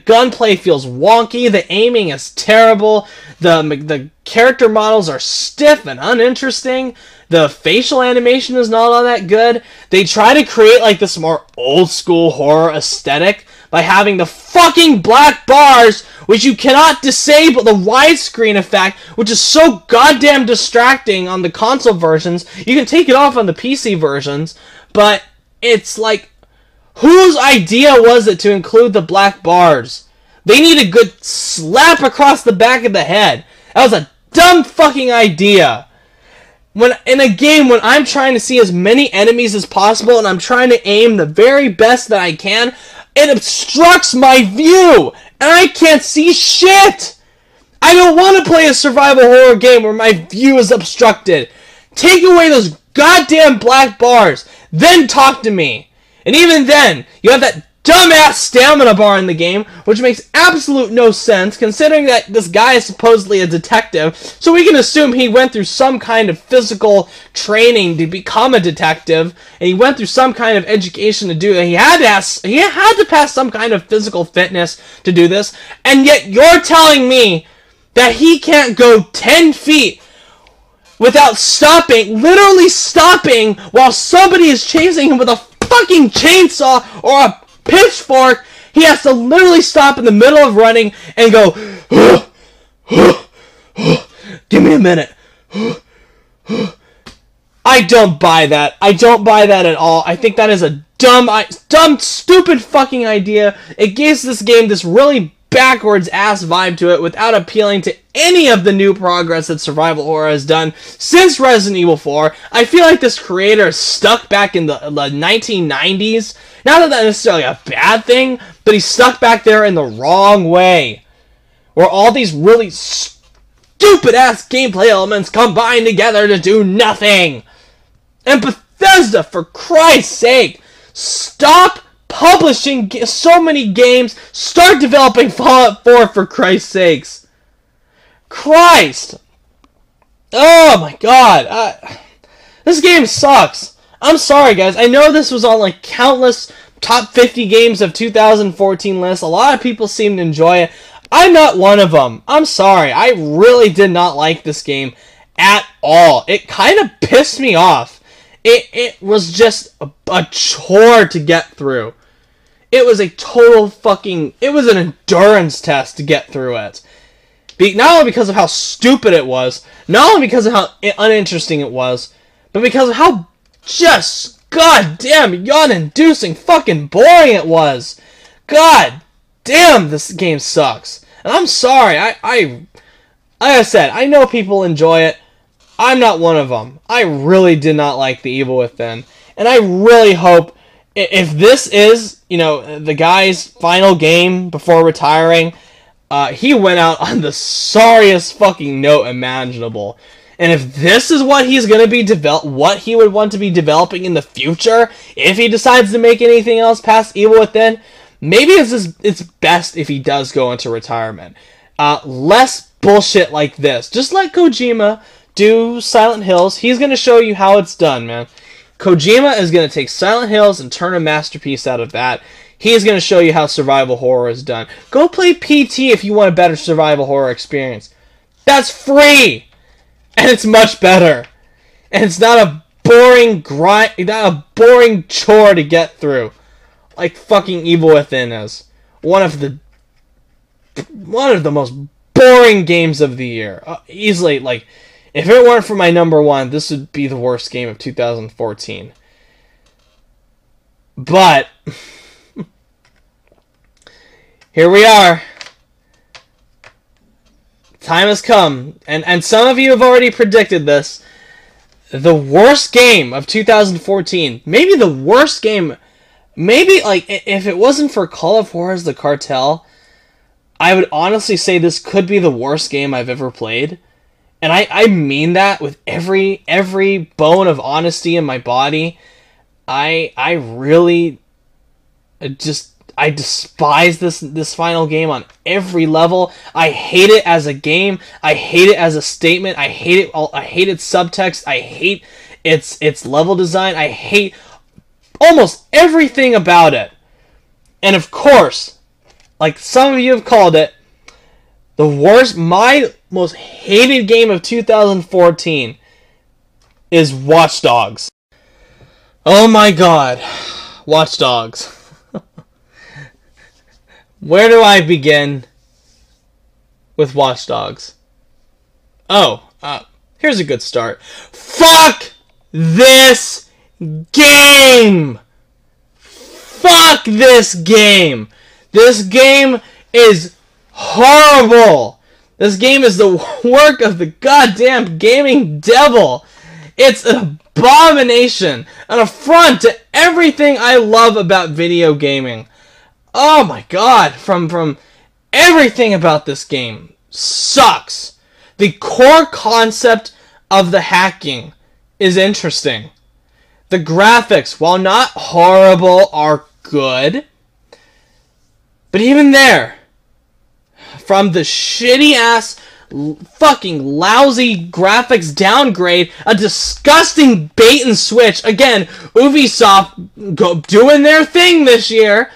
gunplay feels wonky, the aiming is terrible, the character models are stiff and uninteresting, the facial animation is not all that good. They try to create like this more old school horror aesthetic by having the fucking black bars, which you cannot disable, the widescreen effect, which is so goddamn distracting on the console versions. You can take it off on the PC versions, but it's like, whose idea was it to include the black bars? They need a good slap across the back of the head. That was a dumb fucking idea. When in a game, when I'm trying to see as many enemies as possible and I'm trying to aim the very best that I can, it obstructs my view, and I can't see shit. I don't want to play a survival horror game where my view is obstructed. Take away those goddamn black bars, then talk to me. And even then, you have that dumbass stamina bar in the game, which makes absolute no sense, considering that this guy is supposedly a detective, so we can assume he went through some kind of physical training to become a detective, and he went through some kind of education to do that. He had to pass some kind of physical fitness to do this, and yet you're telling me that he can't go 10 feet without stopping, literally stopping, while somebody is chasing him with a fucking chainsaw or a pitchfork. He has to literally stop in the middle of running and go, give me a minute. I don't buy that. I don't buy that at all. I think that is a dumb, stupid fucking idea. It gives this game this really backwards ass vibe to it without appealing to any of the new progress that survival horror has done since Resident Evil 4. I feel like this creator is stuck back in the 1990s. Not that that's necessarily a bad thing, but he's stuck back there in the wrong way. Where all these really stupid ass gameplay elements combine together to do nothing. And Bethesda, for Christ's sake, stop publishing so many games. Start developing Fallout 4 for Christ's sakes. Christ. Oh my god. This game sucks. I'm sorry, guys. I know this was on like countless top 50 games of 2014 lists. A lot of people seem to enjoy it. I'm not one of them. I'm sorry. I really did not like this game at all. It kind of pissed me off. It was just a chore to get through. It was a total fucking... It was an endurance test to get through it. Not only because of how stupid it was, not only because of how uninteresting it was, but because of how just goddamn yawn-inducing fucking boring it was. God damn, this game sucks. And I'm sorry, like I said, I know people enjoy it. I'm not one of them. I really did not like The Evil Within. And I really hope, if this is, the guy's final game before retiring, he went out on the sorriest fucking note imaginable. And if this is what he's going to be what he would want to be developing in the future, if he decides to make anything else past Evil Within, maybe it's best if he does go into retirement. Less bullshit like this. Just let Kojima do Silent Hills. He's going to show you how it's done, man. Kojima is going to take Silent Hills and turn a masterpiece out of that. He's going to show you how survival horror is done. Go play PT if you want a better survival horror experience. That's free! And it's much better. And it's not a boring not a boring chore to get through. Like fucking Evil Within is. One of the most boring games of the year. Easily, like, if it weren't for my number one, this would be the worst game of 2014. But here we are. Time has come, and some of you have already predicted this. The worst game of 2014, maybe the worst game, maybe, like, if it wasn't for Call of Juarez The Cartel, I would honestly say this could be the worst game I've ever played. And I mean that with every bone of honesty in my body. I really I despise this final game on every level. I hate it as a game. I hate it as a statement. I hate its subtext. I hate its level design. I hate almost everything about it. And of course, like some of you have called it, my most hated game of 2014 is Watch Dogs. Oh my god. Watch Dogs. Where do I begin with Watch Dogs? Oh, here's a good start. Fuck this game! Fuck this game! This game is horrible! This game is the work of the goddamn gaming devil! It's an abomination, an affront to everything I love about video gaming. Oh my god, from everything about this game sucks. The core concept of the hacking is interesting. The graphics, while not horrible, are good. But even there, from the shitty ass, fucking lousy graphics downgrade, a disgusting bait and switch. Again, Ubisoft doing their thing this year.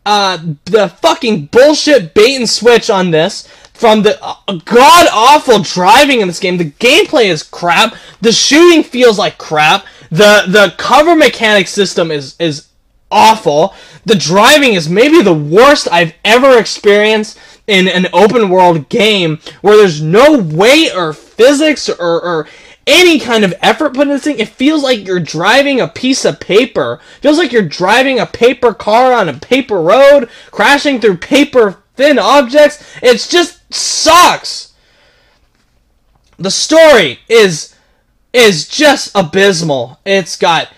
The fucking bullshit bait and switch on this, from the god-awful driving in this game. The gameplay is crap. The shooting feels like crap. The cover mechanic system is awful. The driving is maybe the worst I've ever experienced in an open world game, where there's no weight or physics or any kind of effort put in this thing. It feels like you're driving a piece of paper. It feels like you're driving a paper car on a paper road, crashing through paper thin objects. It just sucks. The story is just abysmal. It's got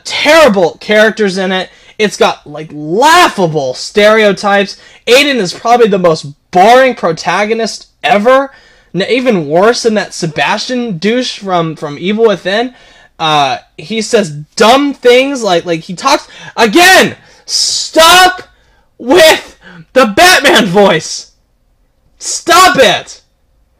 terrible characters in it. It's got like laughable stereotypes. Aiden is probably the most boring protagonist ever. Even worse than that Sebastian douche from Evil Within. He says dumb things like he talks again. Stop with the Batman voice. Stop it.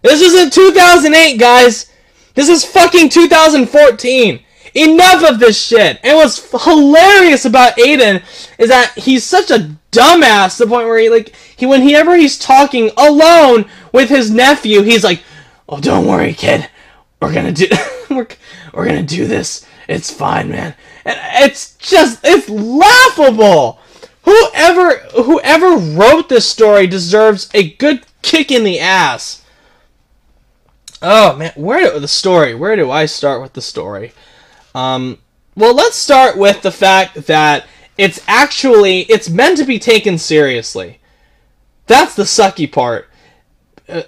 This isn't 2008, guys. This is fucking 2014. Enough of this shit. And what's hilarious about Aiden is that he's such a dumbass to the point where whenever he's talking alone with his nephew, he's like, "Oh, don't worry, kid. We're gonna do we're gonna do this. It's fine, man." And it's laughable. Whoever wrote this story deserves a good kick in the ass. Oh man, where do I start with the story? Well, let's start with the fact that it's meant to be taken seriously. That's the sucky part.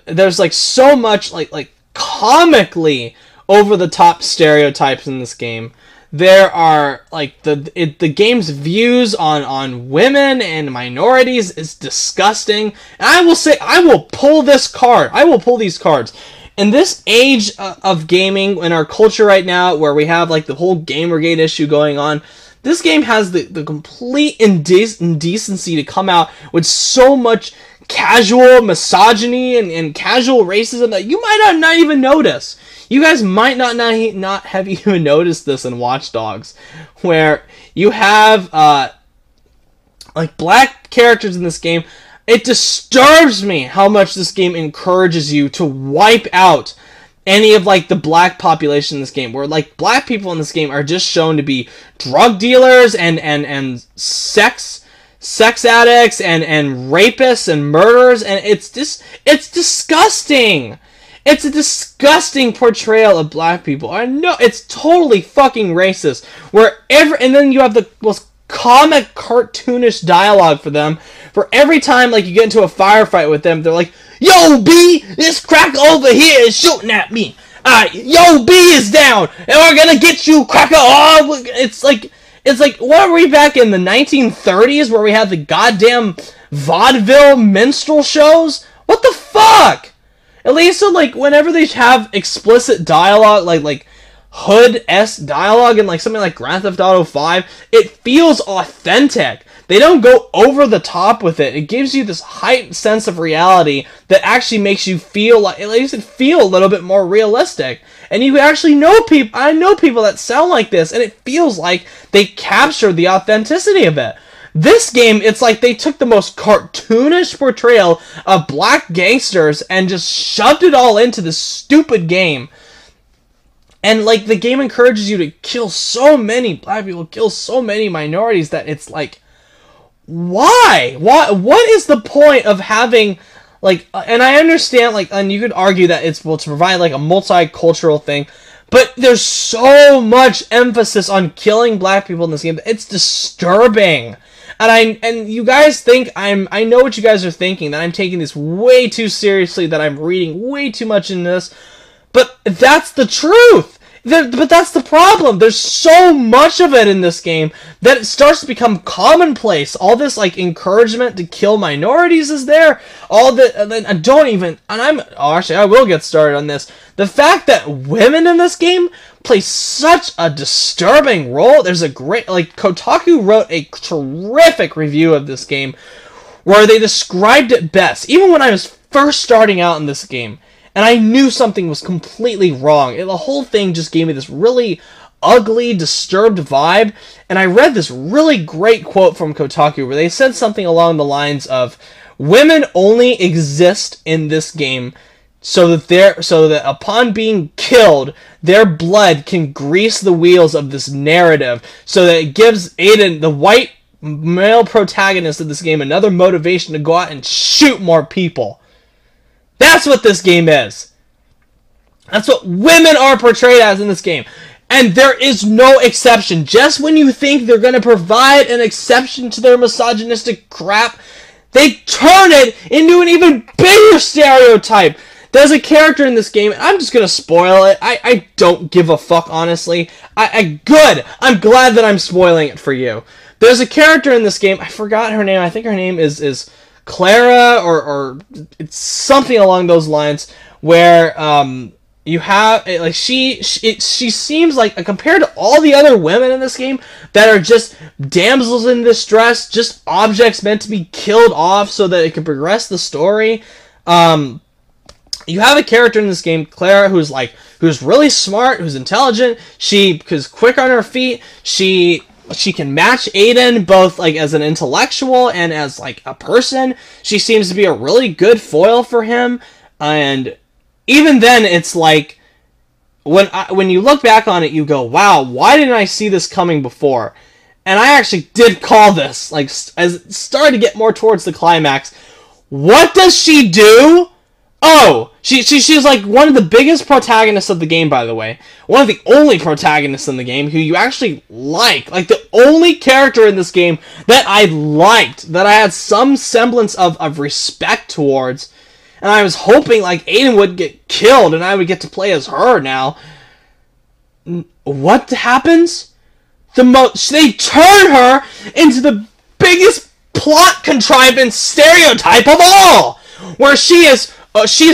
There's like so much like comically over the top stereotypes in this game. There are like the game's views on women and minorities is disgusting. And I will say I will pull this card. I will pull these cards. In this age of gaming, in our culture right now, where we have like the whole Gamergate issue going on, this game has the complete indecency to come out with so much casual misogyny and casual racism that you might not even notice. You guys might not have even noticed this in Watch Dogs, where you have like black characters in this game. It disturbs me how much this game encourages you to wipe out any of like the black population in this game, where like black people in this game are just shown to be drug dealers and sex addicts and rapists and murderers, and it's disgusting. It's a disgusting portrayal of black people. I know it's totally fucking racist. And then you have the most comic, cartoonish dialogue for them. For every time, like, you get into a firefight with them, they're like, "Yo, B, this cracker over here is shooting at me. Yo, B is down, and we're gonna get you, cracker." Oh, it's like, what are we back in the 1930s where we had the goddamn vaudeville minstrel shows? What the fuck? At least, so, like, whenever they have explicit dialogue, like Hood-esque dialogue in, like, something like Grand Theft Auto 5, it feels authentic. They don't go over the top with it. It gives you this heightened sense of reality that actually makes you feel like, it makes it feel a little bit more realistic. And you actually know people, I know people that sound like this, and it feels like they captured the authenticity of it. This game, it's like they took the most cartoonish portrayal of black gangsters and just shoved it all into this stupid game. And, like, the game encourages you to kill so many black people, kill so many minorities, that it's like, why? What is the point of having, like, and I understand, like, and you could argue that it's, well, to provide, like, a multicultural thing, but there's so much emphasis on killing black people in this game that it's disturbing. And you guys think I know what you guys are thinking, that I'm taking this way too seriously, that I'm reading way too much into this, but that's the truth. But that's the problem. There's so much of it in this game that it starts to become commonplace. All this, like, encouragement to kill minorities is there. Actually, I will get started on this. The fact that women in this game play such a disturbing role. There's a great, like, Kotaku wrote a terrific review of this game where they described it best. Even when I was first starting out in this game, and I knew something was completely wrong. The whole thing just gave me this really ugly, disturbed vibe. And I read this really great quote from Kotaku where they said something along the lines of, "Women only exist in this game so that upon being killed, their blood can grease the wheels of this narrative, so that it gives Aiden, the white male protagonist of this game, another motivation to go out and shoot more people." That's what this game is. That's what women are portrayed as in this game. And there is no exception. Just when you think they're going to provide an exception to their misogynistic crap, they turn it into an even bigger stereotype. There's a character in this game, and I'm just going to spoil it. I don't give a fuck, honestly. Good. I'm glad that I'm spoiling it for you. There's a character in this game, I forgot her name. I think her name is Clara, or it's something along those lines, where you have, like, she seems like, compared to all the other women in this game that are just damsels in distress, just objects meant to be killed off so that it can progress the story. You have a character in this game, Clara, who's really smart, who's intelligent. She's quick on her feet. She can match Aiden both like as an intellectual and as like a person. She seems to be a really good foil for him. And even then, it's like when you look back on it, you go, "Wow, why didn't I see this coming before?" And I actually did call this, like, as it started to get more towards the climax. What does she do? Oh, she's like one of the biggest protagonists of the game, by the way. One of the only protagonists in the game who you actually like. Like, the only character in this game that I liked, that I had some semblance of respect towards. And I was hoping, like, Aiden would get killed and I would get to play as her now. What happens? They turn her into the biggest plot contrivance stereotype of all! Where she has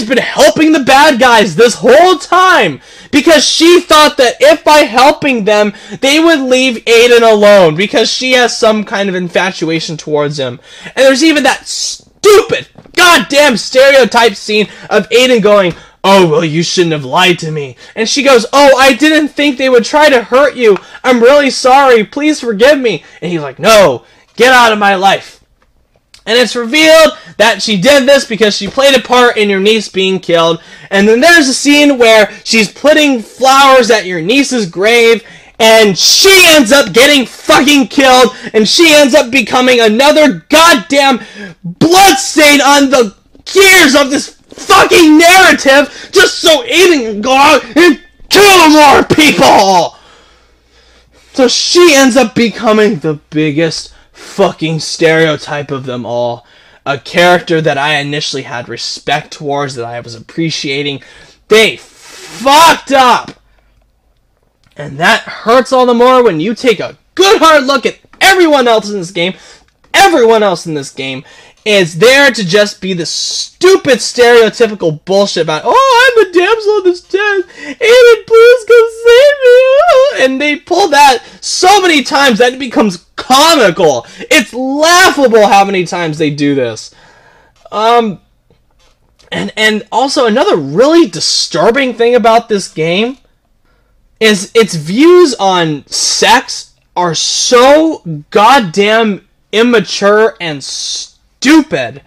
been helping the bad guys this whole time because she thought that if by helping them, they would leave Aiden alone because she has some kind of infatuation towards him. And there's even that stupid, goddamn stereotype scene of Aiden going, "Oh, well, you shouldn't have lied to me." And she goes, "Oh, I didn't think they would try to hurt you. I'm really sorry. Please forgive me." And he's like, "No, get out of my life." And it's revealed that she did this because she played a part in your niece being killed. And then there's a scene where she's putting flowers at your niece's grave, and she ends up getting fucking killed, and she ends up becoming another goddamn bloodstain on the gears of this fucking narrative, just so Aiden can go out and kill more people! So she ends up becoming the biggest fucking stereotype of them all. A character that I initially had respect towards, that I was appreciating. They fucked up! And that hurts all the more when you take a good hard look at everyone else in this game. Everyone else in this game is there to just be the stupid stereotypical bullshit about, "Oh, I'm a damsel in distress. Aiden, please come save me." And they pull that so many times that it becomes comical. It's laughable how many times they do this. And also another really disturbing thing about this game is its views on sex are so goddamn immature and stupid.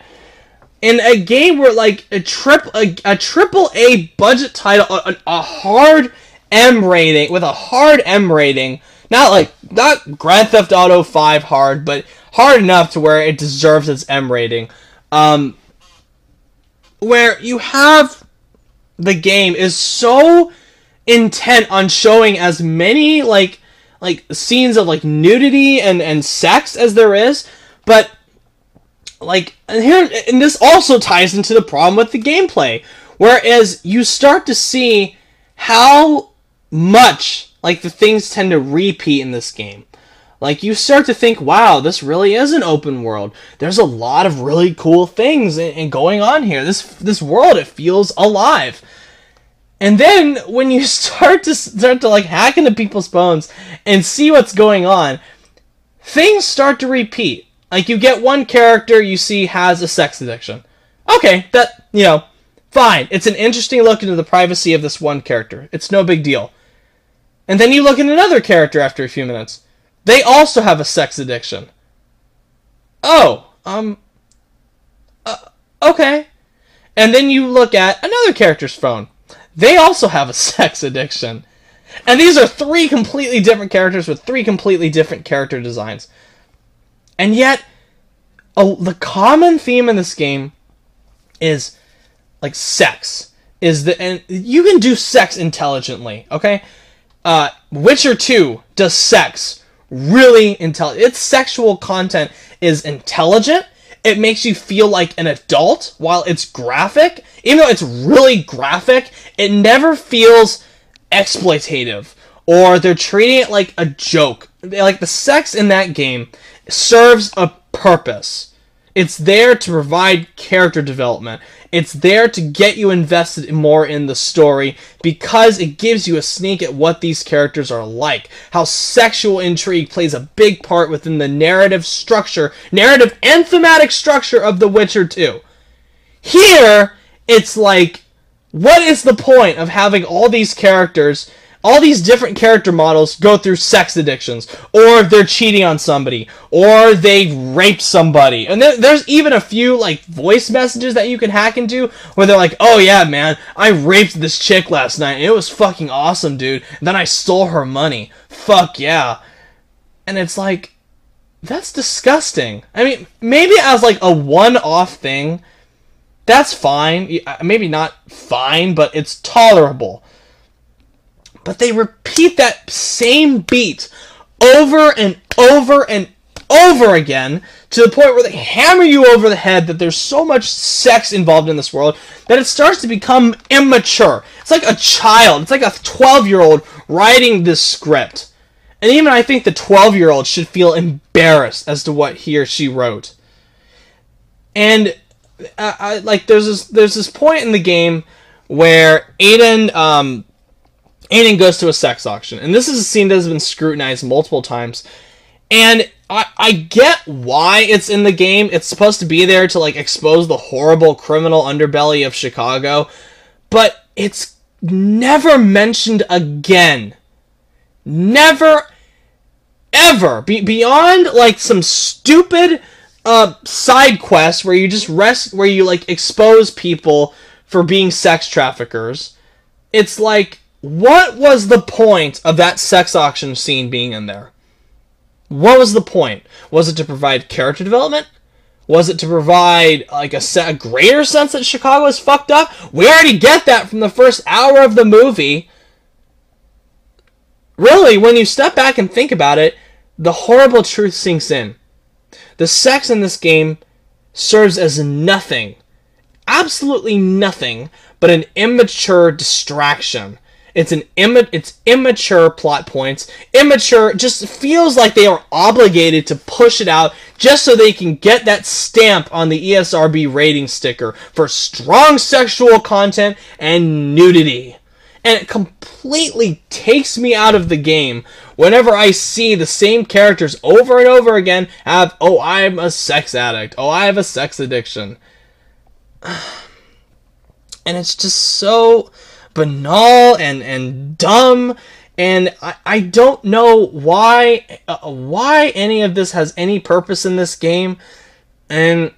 In a game where, like, a triple A budget title, a hard M rating, with a hard M rating, not Grand Theft Auto 5 hard, but hard enough to where it deserves its M rating, where you have the game is so intent on showing as many like scenes of like nudity and sex as there is, but and this also ties into the problem with the gameplay, whereas you start to see how much like the things tend to repeat in this game. Like, you start to think, wow, this really is an open world. There's a lot of really cool things going on here. This world, it feels alive. And then when you start to like hack into people's phones and see what's going on, things start to repeat. Like, you get one character you see has a sex addiction. Okay, that, fine. It's an interesting look into the privacy of this one character. It's no big deal. And then you look at another character after a few minutes. They also have a sex addiction. Oh, okay. And then you look at another character's phone. They also have a sex addiction. And these are three completely different characters with three completely different character designs. And yet, the common theme in this game is, like, sex. is that, and you can do sex intelligently, okay? Witcher 2 does sex really intelligent. Its sexual content is intelligent. It makes you feel like an adult while it's graphic. Even though it's really graphic, it never feels exploitative, or they're treating it like a joke. Like, the sex in that game serves a purpose. It's there to provide character development. It's there to get you invested more in the story, because it gives you a sneak at what these characters are like. How sexual intrigue plays a big part within the narrative and thematic structure of The Witcher 2. Here, it's like, what is the point of having all these characters, all these different character models go through sex addictions, or they're cheating on somebody, or they raped somebody? And there's even a few, like, voice messages that you can hack into where they're like, oh yeah, man, I raped this chick last night, and it was fucking awesome, dude. And then I stole her money. Fuck yeah. And it's like, that's disgusting. I mean, maybe as, like, a one-off thing, that's fine. Maybe not fine, but it's tolerable. But they repeat that same beat over and over and over again, to the point where they hammer you over the head that there's so much sex involved in this world that it starts to become immature. It's like a child. It's like a 12-year-old writing this script. And even I think the 12-year-old should feel embarrassed as to what he or she wrote. And there's this point in the game where Aiden goes to a sex auction, and this is a scene that has been scrutinized multiple times, and I get why it's in the game. It's supposed to be there to, like, expose the horrible criminal underbelly of Chicago, but it's never mentioned again. Never, ever. Beyond, like, some stupid side quest where you just expose people for being sex traffickers. It's like, what was the point of that sex auction scene being in there? What was the point? Was it to provide character development? Was it to provide, like, a greater sense that Chicago is fucked up? We already get that from the first hour of the movie. Really, when you step back and think about it, the horrible truth sinks in. The sex in this game serves as nothing, absolutely nothing, but an immature distraction. It's immature plot points. Immature, just feels like they are obligated to push it out just so they can get that stamp on the ESRB rating sticker for strong sexual content and nudity. And it completely takes me out of the game whenever I see the same characters over and over again have, oh, I'm a sex addict. Oh, I have a sex addiction. And it's just so banal and dumb, and I don't know why any of this has any purpose in this game. And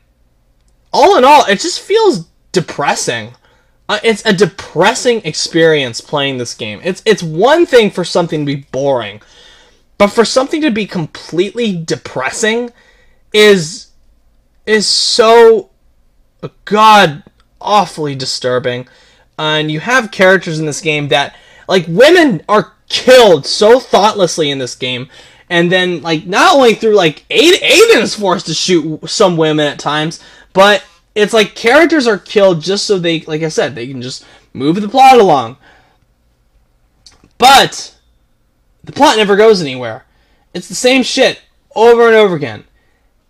all in all, it just feels depressing. It's a depressing experience playing this game. It's one thing for something to be boring, but for something to be completely depressing is so god awfully disturbing. And you have characters in this game that, like, women are killed so thoughtlessly in this game, and then, like, not only through, like, Aiden is forced to shoot some women at times, but it's like characters are killed just so they, like I said, they can just move the plot along. But the plot never goes anywhere. It's the same shit over and over again.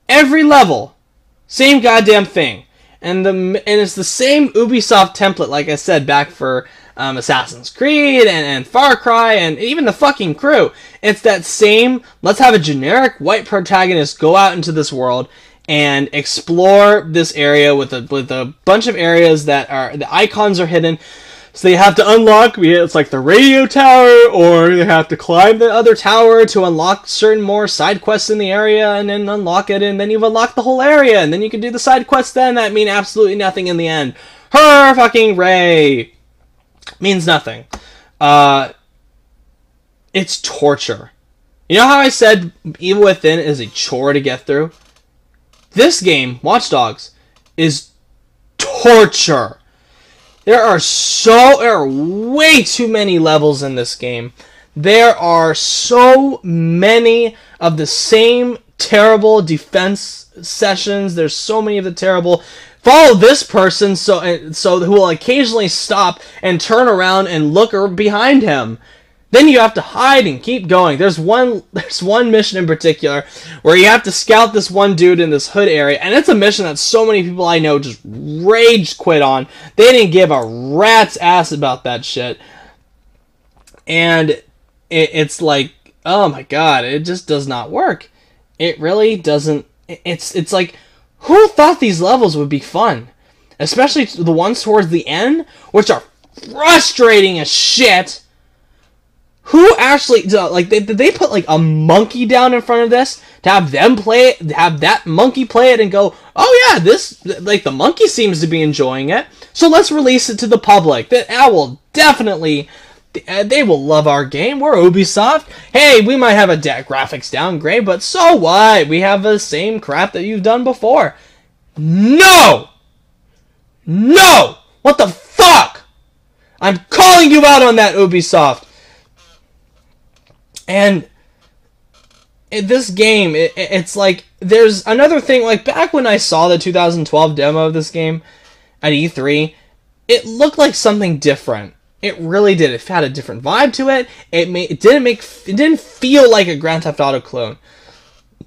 Every level, same goddamn thing. And it's the same Ubisoft template, like I said, back for Assassin's Creed and Far Cry and even the fucking Crew. It's that same, let's have a generic white protagonist go out into this world and explore this area with a bunch of areas that are, the icons are hidden. So they have to unlock, it's like the radio tower, or they have to climb the other tower to unlock certain more side quests in the area, and then unlock it, and then you've unlocked the whole area, and then you can do the side quests then that mean absolutely nothing in the end. Her fucking Ray means nothing. It's torture. You know how I said Evil Within is a chore to get through? This game, Watch Dogs, is torture. There are way too many levels in this game. There are so many of the same terrible defense sessions. There's so many of the terrible follow this person so who will occasionally stop and turn around and look behind him. Then you have to hide and keep going. There's one mission in particular where you have to scout this one dude in this hood area, and it's a mission that so many people I know just rage quit on. They didn't give a rat's ass about that shit. And it's like, oh my god, it just does not work. It really doesn't. It's like, who thought these levels would be fun? Especially the ones towards the end, which are frustrating as shit. Who actually, like, did they put, like, a monkey down in front of this to have them play it, have that monkey play it and go, oh yeah, this, like, the monkey seems to be enjoying it, so let's release it to the public. That will definitely, they will love our game. We're Ubisoft. Hey, we might have a graphics downgrade, but so what? We have the same crap that you've done before. No! No! What the fuck? I'm calling you out on that, Ubisoft. And this game, it's like, there's another thing, like, back when I saw the 2012 demo of this game at E3, it looked like something different. It really did. It had a different vibe to it. It didn't feel like a Grand Theft Auto clone.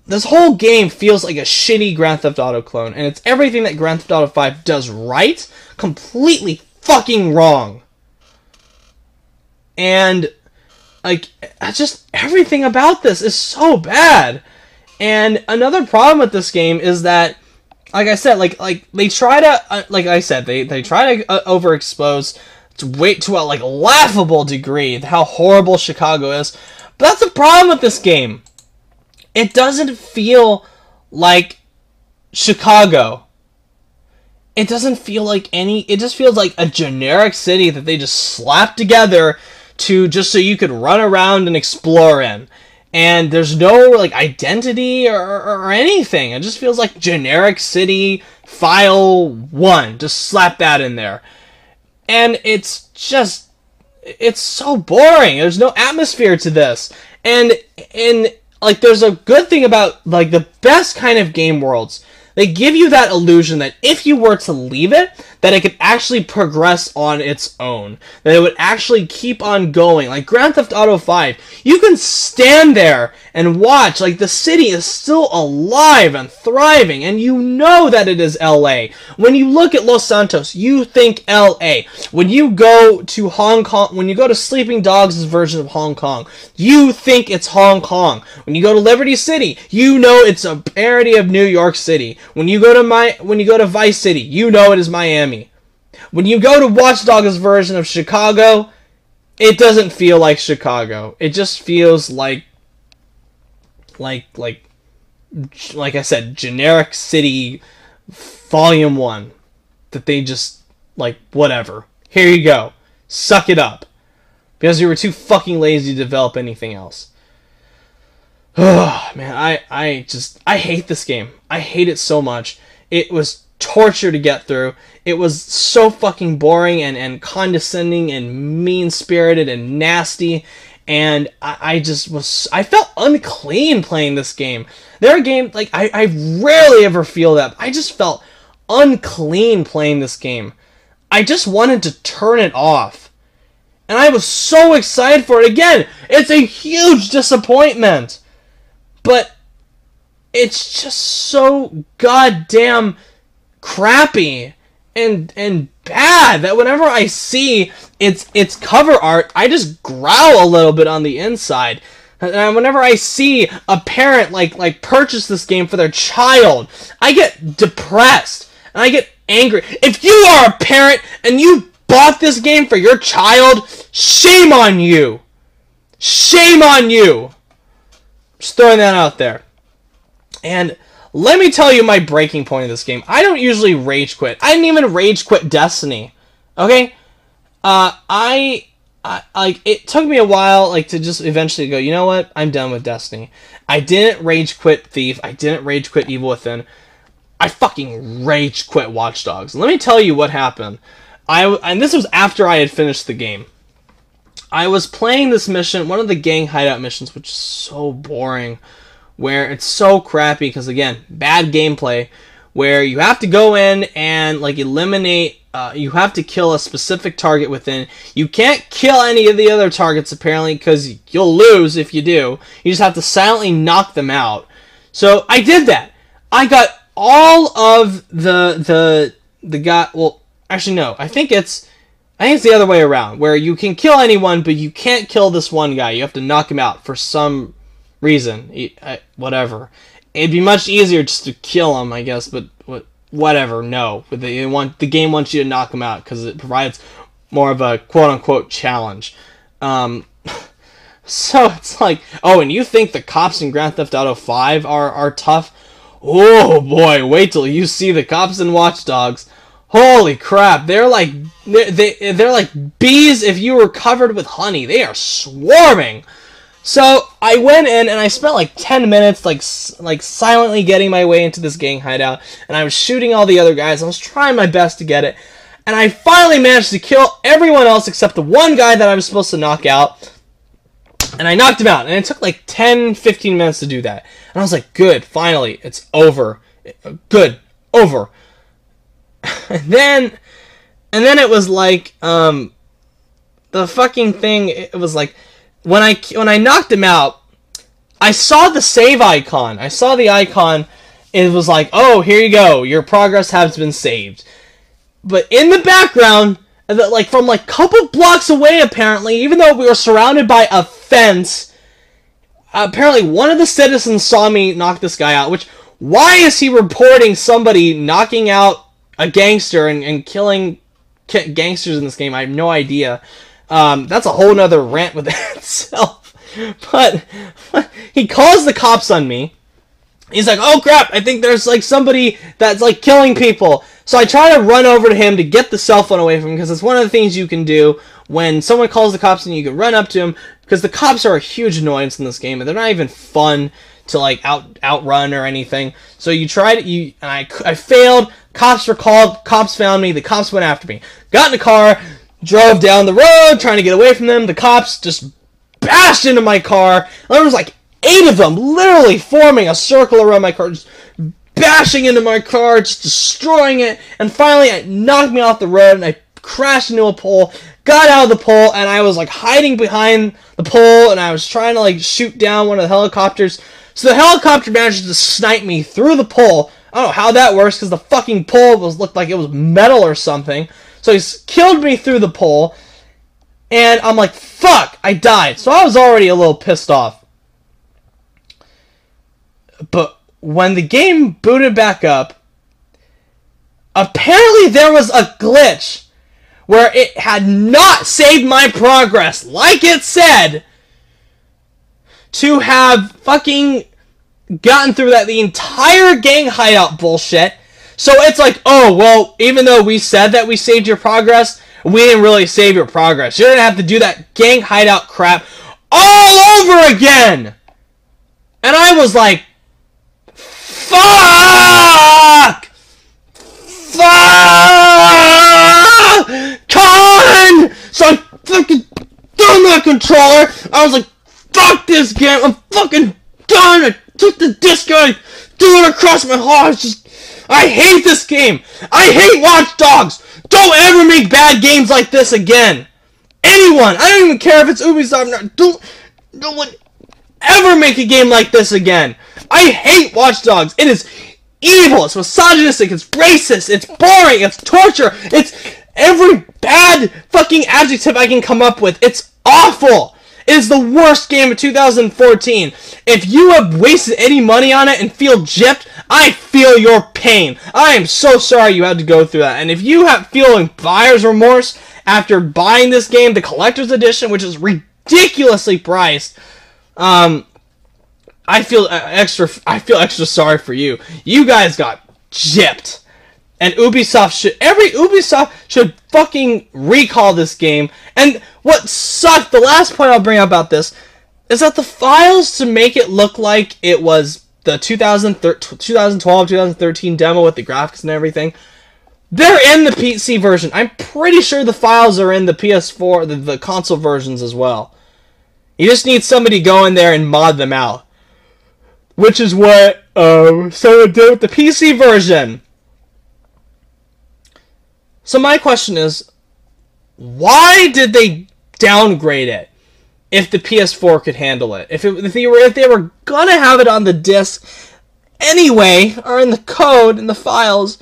This whole game feels like a shitty Grand Theft Auto clone, and it's everything that Grand Theft Auto 5 does right, completely fucking wrong. And like, just everything about this is so bad. And another problem with this game is that, like I said, like they try to, they try to overexpose to a like laughable degree how horrible Chicago is. But that's the problem with this game. It doesn't feel like Chicago. It doesn't feel like it just feels like a generic city that they just slapped together just so you could run around and explore in. And there's no, like, identity or anything. It just feels like generic city, file 1. Just slap that in there. And it's so boring. There's no atmosphere to this. And like, there's a good thing about, like, the best kind of game worlds. They give you that illusion that if you were to leave it, that it could actually progress on its own. That it would actually keep on going. Like Grand Theft Auto 5, you can stand there and watch, like, the city is still alive and thriving, and you know that it is LA. When you look at Los Santos, you think LA. When you go to Hong Kong, when you go to Sleeping Dogs' version of Hong Kong, you think it's Hong Kong. When you go to Liberty City, you know it's a parody of New York City. When you go to Vice City, you know it is Miami. When you go to Watch Dogs' version of Chicago, it doesn't feel like Chicago. It just feels like I said, generic city volume 1 that they just, like, whatever. Here you go. Suck it up. Because you were too fucking lazy to develop anything else. Oh, man, I hate this game. I hate it so much. It was torture to get through. It was so fucking boring and condescending and mean-spirited and nasty. And I felt unclean playing this game. There are games, like, I rarely ever feel that. I just felt unclean playing this game. I just wanted to turn it off. And I was so excited for it. Again, it's a huge disappointment. But it's just so goddamn crappy and bad that whenever I see its cover art, I just growl a little bit on the inside. And whenever I see a parent like purchase this game for their child, I get depressed and I get angry. If you are a parent and you bought this game for your child, shame on you. Shame on you. Just throwing that out there. And let me tell you my breaking point of this game. I don't usually rage quit. I didn't even rage quit Destiny. Okay? It took me a while, like, to just eventually go, you know what? I'm done with Destiny. I didn't rage quit Thief. I didn't rage quit Evil Within. I fucking rage quit Watch Dogs. Let me tell you what happened. and this was after I had finished the game. I was playing this mission, one of the gang hideout missions, which is so boring, where it's so crappy because, again, bad gameplay, where you have to go in and like eliminate. You have to kill a specific target within. You can't kill any of the other targets apparently because you'll lose if you do. You just have to silently knock them out. So I did that. I got all of the guy. Well, actually no. I think it's the other way around, where you can kill anyone, but you can't kill this one guy. You have to knock him out for some reason. Whatever. It'd be much easier just to kill him, I guess, but whatever. No, the game wants you to knock him out because it provides more of a quote-unquote challenge. So it's like, oh, and you think the cops in Grand Theft Auto 5 are tough? Oh boy, wait till you see the cops in Watch Dogs. Holy crap, they're like bees if you were covered with honey. They are swarming. So I went in and I spent like 10 minutes like silently getting my way into this gang hideout, and I was shooting all the other guys. I was trying my best to get it, and I finally managed to kill everyone else except the one guy that I was supposed to knock out, and I knocked him out, and it took like 10-15 minutes to do that. And I was like, good, finally, it's over. Good, over. And then it was like the fucking thing, it was like when I knocked him out, I saw the save icon. I saw the icon. It was like, oh, here you go. Your progress has been saved. But in the background, like from like a couple blocks away, apparently, even though we were surrounded by a fence, apparently one of the citizens saw me knock this guy out. Which, why is he reporting somebody knocking out a gangster and killing gangsters in this game? I have no idea. That's a whole nother rant within itself. But he calls the cops on me. He's like, oh crap, I think there's like somebody that's like killing people. So I try to run over to him to get the cell phone away from him, because it's one of the things you can do when someone calls the cops, and you can run up to him, because the cops are a huge annoyance in this game, and they're not even fun to like outrun or anything. So you try to, and I failed. Cops were called. Cops found me. The cops went after me. Got in the car, drove down the road, trying to get away from them. The cops just bashed into my car. There was like 8 of them, literally forming a circle around my car, just bashing into my car, just destroying it. And finally, it knocked me off the road, and I crashed into a pole. Got out of the pole, and I was like hiding behind the pole, and I was trying to like shoot down one of the helicopters. So the helicopter managed to snipe me through the pole. I don't know how that works, because the fucking pole looked like it was metal or something. So he killed me through the pole, and I'm like, fuck, I died. So I was already a little pissed off. But when the game booted back up, apparently there was a glitch where it had not saved my progress, like it said, to have fucking gotten through the entire gang hideout bullshit. So it's like, oh, well, even though we said that we saved your progress, we didn't really save your progress. You're going to have to do that gang hideout crap all over again. And I was like, fuck! Fuck! Con! So I fucking threw my controller. I was like, fuck this game. I'm fucking done. I took the disc and I threw it across my heart. I hate this game. I hate Watch Dogs. Don't ever make bad games like this again. Anyone. I don't even care if it's Ubisoft. Don't ever make a game like this again. I hate Watch Dogs. It is evil. It's misogynistic. It's racist. It's boring. It's torture. It's every bad fucking adjective I can come up with. It's awful. It is the worst game of 2014. If you have wasted any money on it and feel gypped, I feel your pain. I am so sorry you had to go through that. And if you have feeling buyer's remorse after buying this game, the collector's edition, which is ridiculously priced, I feel extra sorry for you. You guys got gypped. And Ubisoft should fucking recall this game. And what sucked, the last point I'll bring up about this, is that the files to make it look like it was the 2012, 2013 demo with the graphics and everything They're in the PC version. I'm pretty sure the files are in the PS4, the console versions as well. You just need somebody to go in there and mod them out. Which is what someone did with the PC version. So my question is, why did they downgrade it if the PS4 could handle it? If they were gonna have it on the disc anyway, or in the code, in the files,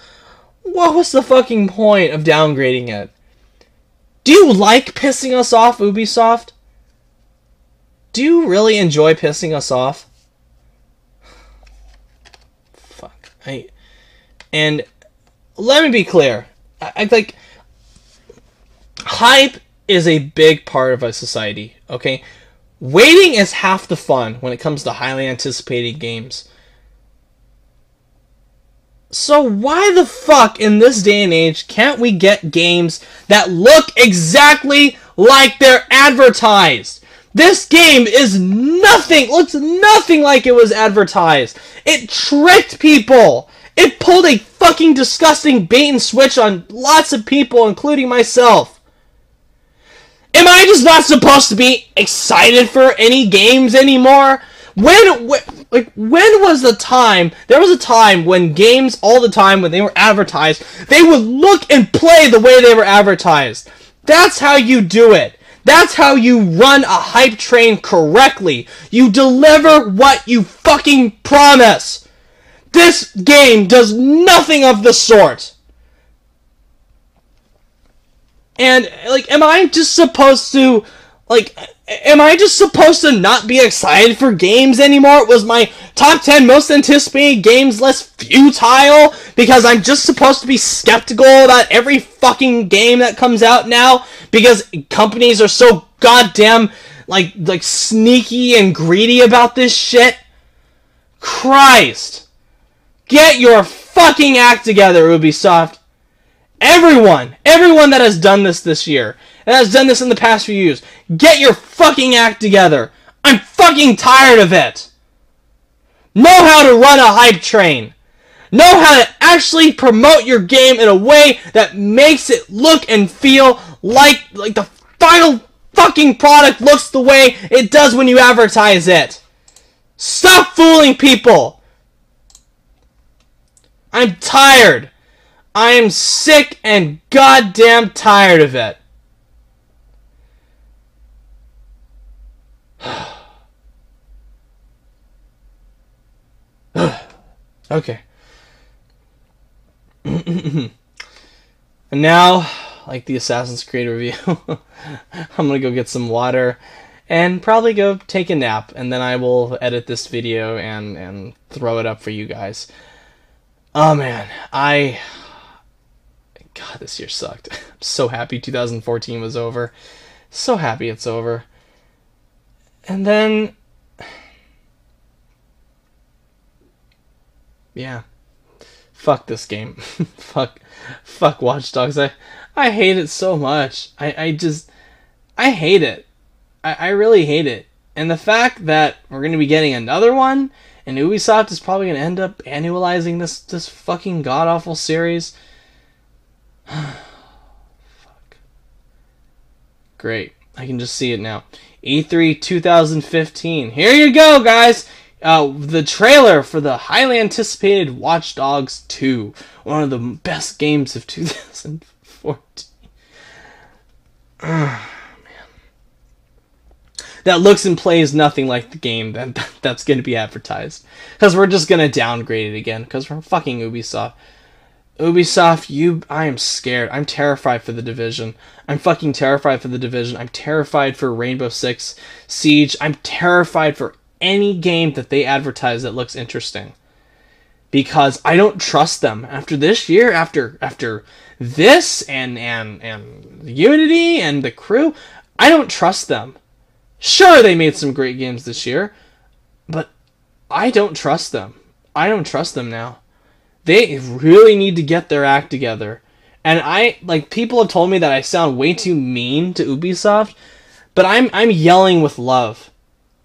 what was the fucking point of downgrading it? Do you like pissing us off, Ubisoft? Do you really enjoy pissing us off? Fuck. And let me be clear. I like, hype is a big part of a society, okay? Waiting is half the fun when it comes to highly anticipated games. So why the fuck in this day and age can't we get games that look exactly like they're advertised? This game looks nothing like it was advertised. It tricked people. It pulled a fucking disgusting bait and switch on lots of people, including myself. Am I just not supposed to be excited for any games anymore? When was the time? There was a time when games, all the time, when they were advertised, they would look and play the way they were advertised. That's how you do it. That's how you run a hype train correctly. You deliver what you fucking promise. This game does nothing of the sort. And, like, am I just supposed to not be excited for games anymore? Was my top 10 most anticipated games less futile because I'm just supposed to be skeptical about every fucking game that comes out now because companies are so goddamn, like sneaky and greedy about this shit? Christ. Get your fucking act together, Ubisoft. Everyone that has done this year, and has done this in the past few years, get your fucking act together. I'm fucking tired of it. Know how to run a hype train. Know how to actually promote your game in a way that makes it look and feel like the final fucking product looks the way it does when you advertise it. Stop fooling people. I'm tired. I am sick and goddamn tired of it. Okay. And now, like the Assassin's Creed review, I'm gonna go get some water and probably go take a nap, and then I will edit this video and throw it up for you guys. Oh man, God, this year sucked. I'm so happy 2014 was over. So happy it's over. And then, yeah, fuck this game. fuck Watch Dogs. I hate it so much. I hate it. I really hate it. And the fact that we're going to be getting another one, and Ubisoft is probably going to end up annualizing this fucking god-awful series. Fuck. Great. I can just see it now. E3 2015. Here you go, guys! The trailer for the highly anticipated Watch Dogs 2. One of the best games of 2014. Man. That looks and plays nothing like the game that's going to be advertised. Because we're just going to downgrade it again. Because we're fucking Ubisoft. Ubisoft, I am scared. I'm terrified for The Division. I'm fucking terrified for The Division. I'm terrified for Rainbow Six Siege. I'm terrified for any game that they advertise that looks interesting. Because I don't trust them. After this year, after this and Unity and The Crew, I don't trust them. Sure, they made some great games this year, but I don't trust them. I don't trust them now. They really need to get their act together. And people have told me that I sound way too mean to Ubisoft, but I'm yelling with love.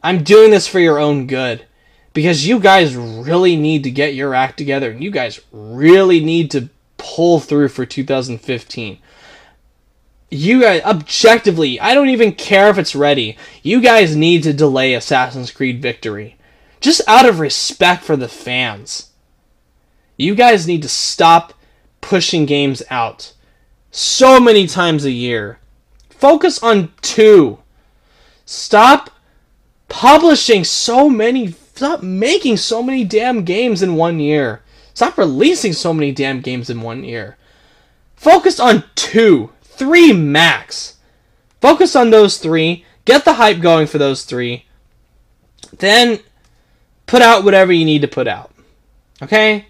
I'm doing this for your own good. Because you guys really need to get your act together, and you guys really need to pull through for 2015. You guys, objectively, I don't even care if it's ready. You guys need to delay Assassin's Creed Victory. Just out of respect for the fans. You guys need to stop pushing games out so many times a year. Focus on 2. Stop publishing so many... Stop making so many damn games in 1 year. Stop releasing so many damn games in 1 year. Focus on 2. 3 max. Focus on those 3. Get the hype going for those 3. Then put out whatever you need to put out. Okay?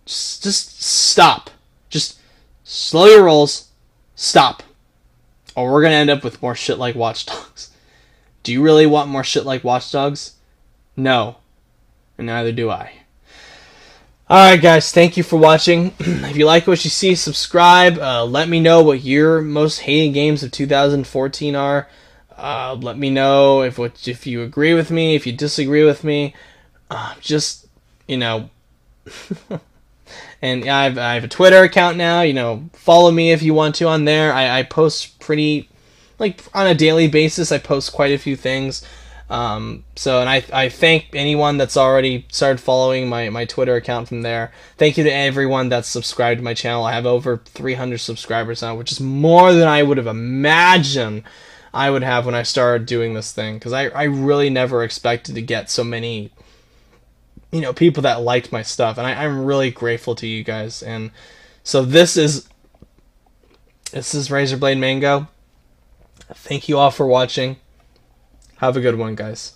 Just stop. Just slow your rolls. Stop. Or we're going to end up with more shit like Watch Dogs. Do you really want more shit like Watch Dogs? No. And neither do I. Alright guys, thank you for watching. If you like what you see, subscribe. Let me know what your most hated games of 2014 are. Let me know if you agree with me, if you disagree with me. Just, you know... And I have a Twitter account now. You know, follow me if you want to on there. I post pretty... Like, on a daily basis, I post quite a few things. And I thank anyone that's already started following my Twitter account from there. Thank you to everyone that's subscribed to my channel. I have over 300 subscribers now, which is more than I would have imagined I would have when I started doing this thing. Because I really never expected to get so many, you know, people that liked my stuff. And I'm really grateful to you guys. And so this is Razorblade Mango. Thank you all for watching. Have a good one, guys.